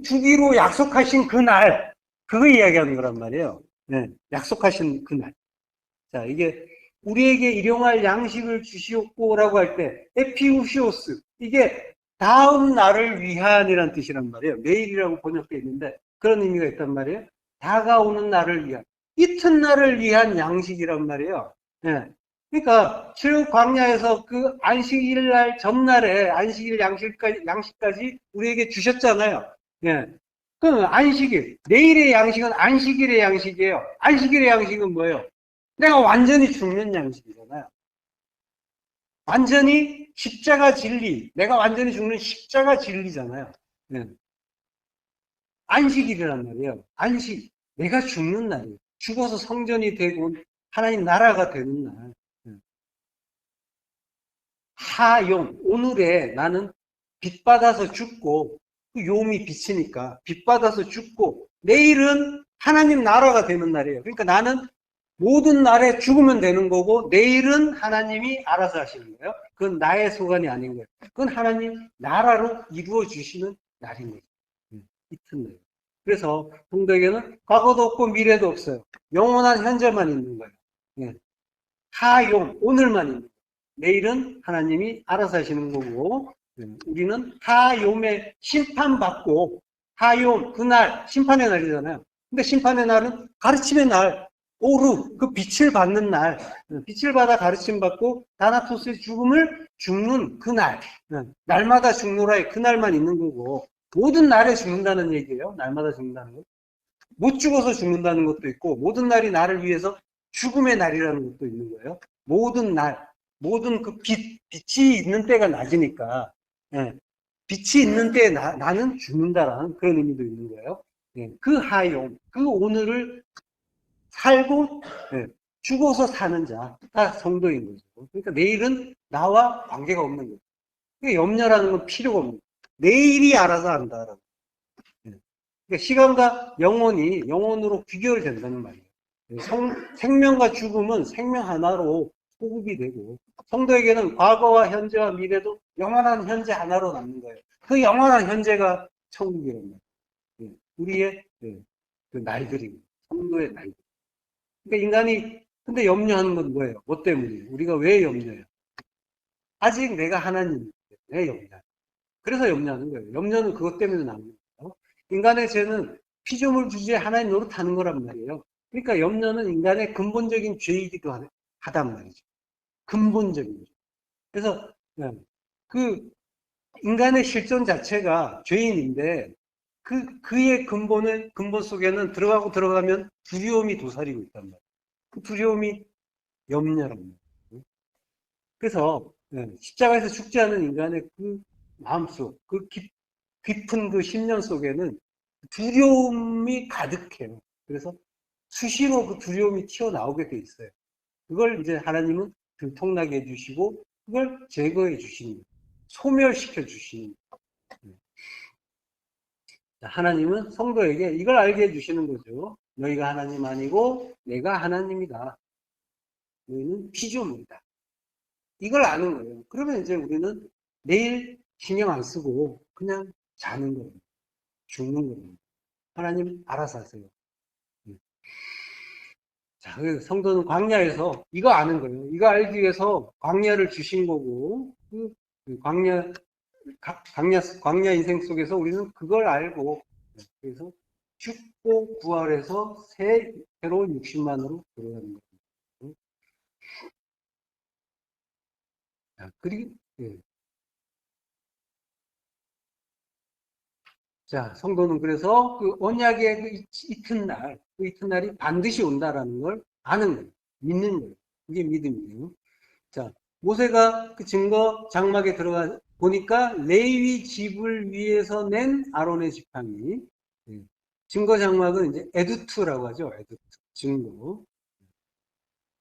주기로 약속하신 그날, 그거 이야기하는 거란 말이에요. 약속하신 그날. 자, 이게, 우리에게 일용할 양식을 주시옵고라고 할 때, 에피우시오스. 이게 다음 날을 위한이란 뜻이란 말이에요. 내일이라고 번역되어 있는데 그런 의미가 있단 말이에요. 다가오는 날을 위한, 이튿날을 위한 양식이란 말이에요. 그러니까 출애굽 광야에서 그 안식일 날 전날에 안식일 양식까지 우리에게 주셨잖아요. 그 안식일, 내일의 양식은 안식일의 양식이에요. 안식일의 양식은 뭐예요? 내가 완전히 죽는 양식이잖아요. 완전히 십자가 진리, 내가 완전히 죽는 십자가 진리잖아요. 안식일이란 말이에요. 안식, 내가 죽는 날이에요. 죽어서 성전이 되고 하나님 나라가 되는 날. 하용, 오늘에 나는 빛 받아서 죽고 그 용이 비치니까 빛 받아서 죽고 내일은 하나님 나라가 되는 날이에요. 그러니까 나는 모든 날에 죽으면 되는 거고 내일은 하나님이 알아서 하시는 거예요. 그건 나의 소관이 아닌 거예요. 그건 하나님 나라로 이루어 주시는 날인 거죠. 이튿날. 그래서 성도에게는 과거도 없고 미래도 없어요. 영원한 현재만 있는 거예요. 하용, 오늘만 있는 거예요. 내일은 하나님이 알아서 하시는 거고 우리는 하용의 심판받고 하용, 그날 심판의 날이잖아요. 근데 심판의 날은 가르침의 날, 오르, 그 빛을 받는 날, 빛을 받아 가르침 받고 다나토스의 죽음을 죽는 그날, 날마다 죽노라의 그날만 있는 거고 모든 날에 죽는다는 얘기예요. 날마다 죽는다는 거. 못 죽어서 죽는다는 것도 있고, 모든 날이 나를 위해서 죽음의 날이라는 것도 있는 거예요. 모든 날, 모든 그 빛이 있는 때가 낮이니까, 예, 빛이 있는 때에 나는 죽는다라는 그런 의미도 있는 거예요. 예, 그 하용, 그 오늘을 살고, 예, 죽어서 사는 자가 성도인 거죠. 그러니까 내일은 나와 관계가 없는 거죠. 그러니까 염려라는 건 필요가 없는 거예요. 내일이 알아서 한다라고. 예. 그러니까 시간과 영혼으로 귀결된다는 말이에요. 생명과 죽음은 생명 하나로 호흡이 되고, 성도에게는 과거와 현재와 미래도 영원한 현재 하나로 남는 거예요. 그 영원한 현재가 천국이란 말이에요. 예. 우리의, 예, 그 날들이고, 성도의 날들. 그러니까 인간이 근데 염려하는 건 뭐예요? 뭐 때문이에요? 우리가 왜 염려해요? 아직 내가 하나님 때문에 염려해요. 그래서 염려하는 거예요. 염려는 그것 때문에 나오는 거예요. 인간의 죄는 피조물 주제에 하나님 노릇하는 거란 말이에요. 그러니까 염려는 인간의 근본적인 죄이기도 하단 말이죠. 근본적인 죄. 그래서 그 인간의 실존 자체가 죄인인데 그의 근본 속에는 들어가면 두려움이 도사리고 있단 말이에요. 그 두려움이 염려란 말이에요. 그래서 십자가에서 죽지 않은 인간의 그 마음속, 그 깊은 그 심령 속에는 두려움이 가득해요. 그래서 수시로 그 두려움이 튀어나오게 돼 있어요. 그걸 이제 하나님은 들통나게 해주시고, 그걸 제거해 주시는 거예요. 소멸시켜 주시는 거예요. 하나님은 성도에게 이걸 알게 해주시는 거죠. 너희가 하나님 아니고 내가 하나님이다. 너희는 피조물이다. 이걸 아는 거예요. 그러면 이제 우리는 내일 신경 안 쓰고 그냥 자는 거예요. 죽는 거예요. 하나님 알아서 하세요. 자, 성도는 광야에서 이거 아는 거예요. 이거 알기 위해서 광야를 주신 거고, 광야 인생 속에서 우리는 그걸 알고, 그래서 죽고 부활해서 새로운 육신만으로 들어가는 거예요. 자, 그리고, 예. 자, 성도는 그래서 그 언약의 그 이튿날, 그 이튿날이 반드시 온다라는 걸 아는 거예요. 믿는 거예요. 그게 믿음이에요. 자, 모세가 그 증거 장막에 들어가 보니까 레위 집을 위해서 낸 아론의 지팡이. 증거 장막은 이제 에두투라고 하죠. 에두투. 증거.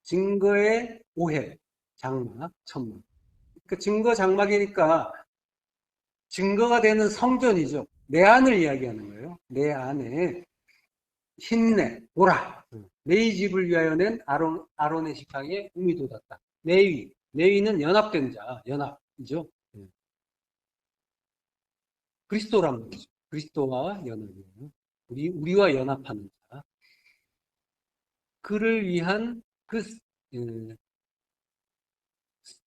증거의 오해. 장막, 천막. 그 증거 장막이니까 증거가 되는 성전이죠. 내 안을 이야기하는 거예요. 내 안에 힘내, 보라. 레위 집을 위하여 낸 아론의 지팡이에 um이 돋았다. 레위는 연합된 자, 연합이죠. 그리스도란 말이죠. 그리스도와 연합이에요. 우리와 연합하는 자. 그를 위한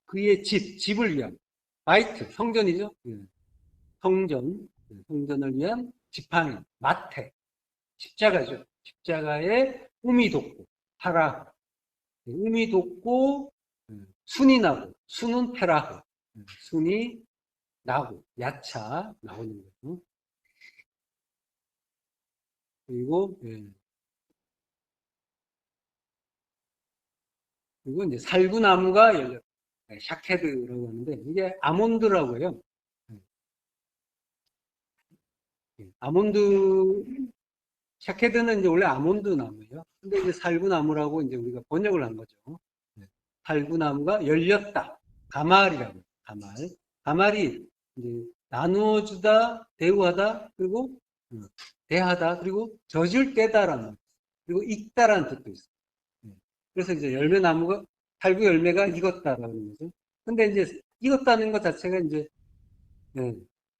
그의 집을 위한 바이트, 성전이죠. 성전을 위한 지팡이, 마태, 십자가죠. 십자가에 um이 돋고, 파라, um이 돋고, 순이 나고, 순은 페라흐, 순이 나고, 야차 나오는 거죠. 그리고, 그리고 이제 살구나무가 열렸다. 샤케드라고 하는데, 이게 아몬드라고 해요. 아몬드, 샤케드는 이제 원래 아몬드 나무예요. 근데 이제 살구나무라고 이제 우리가 번역을 한 거죠. 살구나무가 열렸다. 가말이라고. 가말이 이제 나누어주다, 대우하다, 그리고 대하다, 그리고 젖을 떼다라는, 그리고 익다라는 뜻도 있어요. 그래서 이제 열매나무가, 살구 열매가 익었다라는 거죠. 근데 이제 익었다는 것 자체가 이제,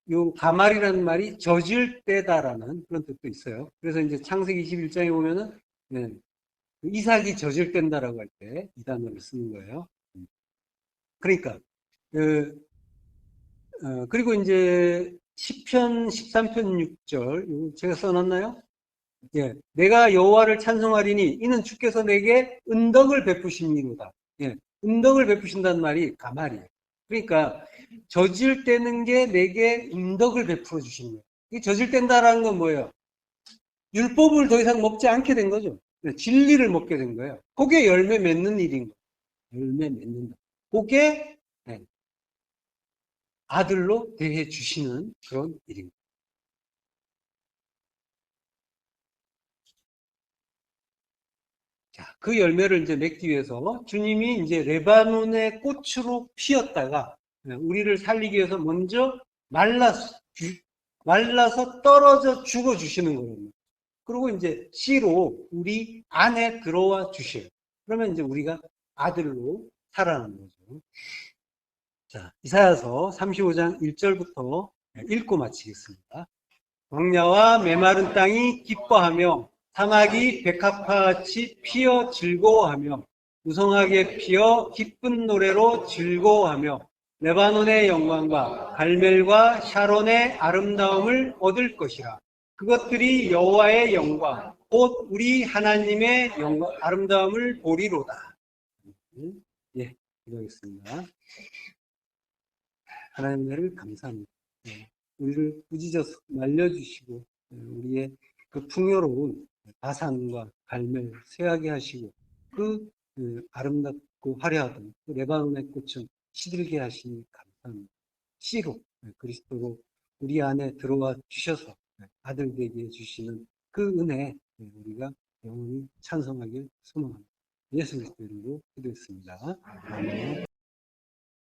요 가말이라는 말이 젖을 떼다라는 그런 뜻도 있어요. 그래서 이제 창세기 21장에 보면은, 이삭이 젖을 뗀다라고 할 때 이 단어를 쓰는 거예요. 그러니까, 그리고 이제 10편, 13편 6절, 제가 써놨나요? 예, 내가 여호와를 찬송하리니 이는 주께서 내게 은덕을 베푸심이로다. 예, 은덕을 베푸신다는 말이 가말이에요. 그러니까 젖을 떼는 게 내게 은덕을 베풀어 주시는 거예요. 이 저질된다라는 건 뭐예요? 율법을 더 이상 먹지 않게 된 거죠. 진리를 먹게 된 거예요. 그게 열매 맺는 일인 거예요. 열매 맺는다. 그게 네, 아들로 대해 주시는 그런 일인 거예요. 자, 그 열매를 이제 맺기 위해서 주님이 이제 레바논의 꽃으로 피었다가 우리를 살리기 위해서 먼저 말라서 떨어져 죽어 주시는 거거든요. 그리고 이제 씨로 우리 안에 들어와 주셔요. 그러면 이제 우리가 아들로 살아나는 거죠. 자, 이사야서 35장 1절부터 읽고 마치겠습니다. 광야와 메마른 땅이 기뻐하며 사막이 백합화같이 피어 즐거워하며 무성하게 피어 기쁜 노래로 즐거워하며 레바논의 영광과 갈멜과 샤론의 아름다움을 얻을 것이라. 그것들이 여호와의 영광 곧 우리 하나님의 영광 아름다움을 보리로다. 예, 기도하겠습니다. 하나님 은혜를 감사합니다. 우리를 꾸짖어서 말려주시고 우리의 그 풍요로운 바산과 갈멜 쇠하게 하시고 그 아름답고 화려하던 그 레바논의 꽃은 시들게 하시니 감사합니다. 씨로 그리스도로 우리 안에 들어와 주셔서 아들 되게 해주시는 그 은혜 우리가 영원히 찬송하길 소망합니다. 예수 그리스도 이름으로 기도했습니다. 아멘.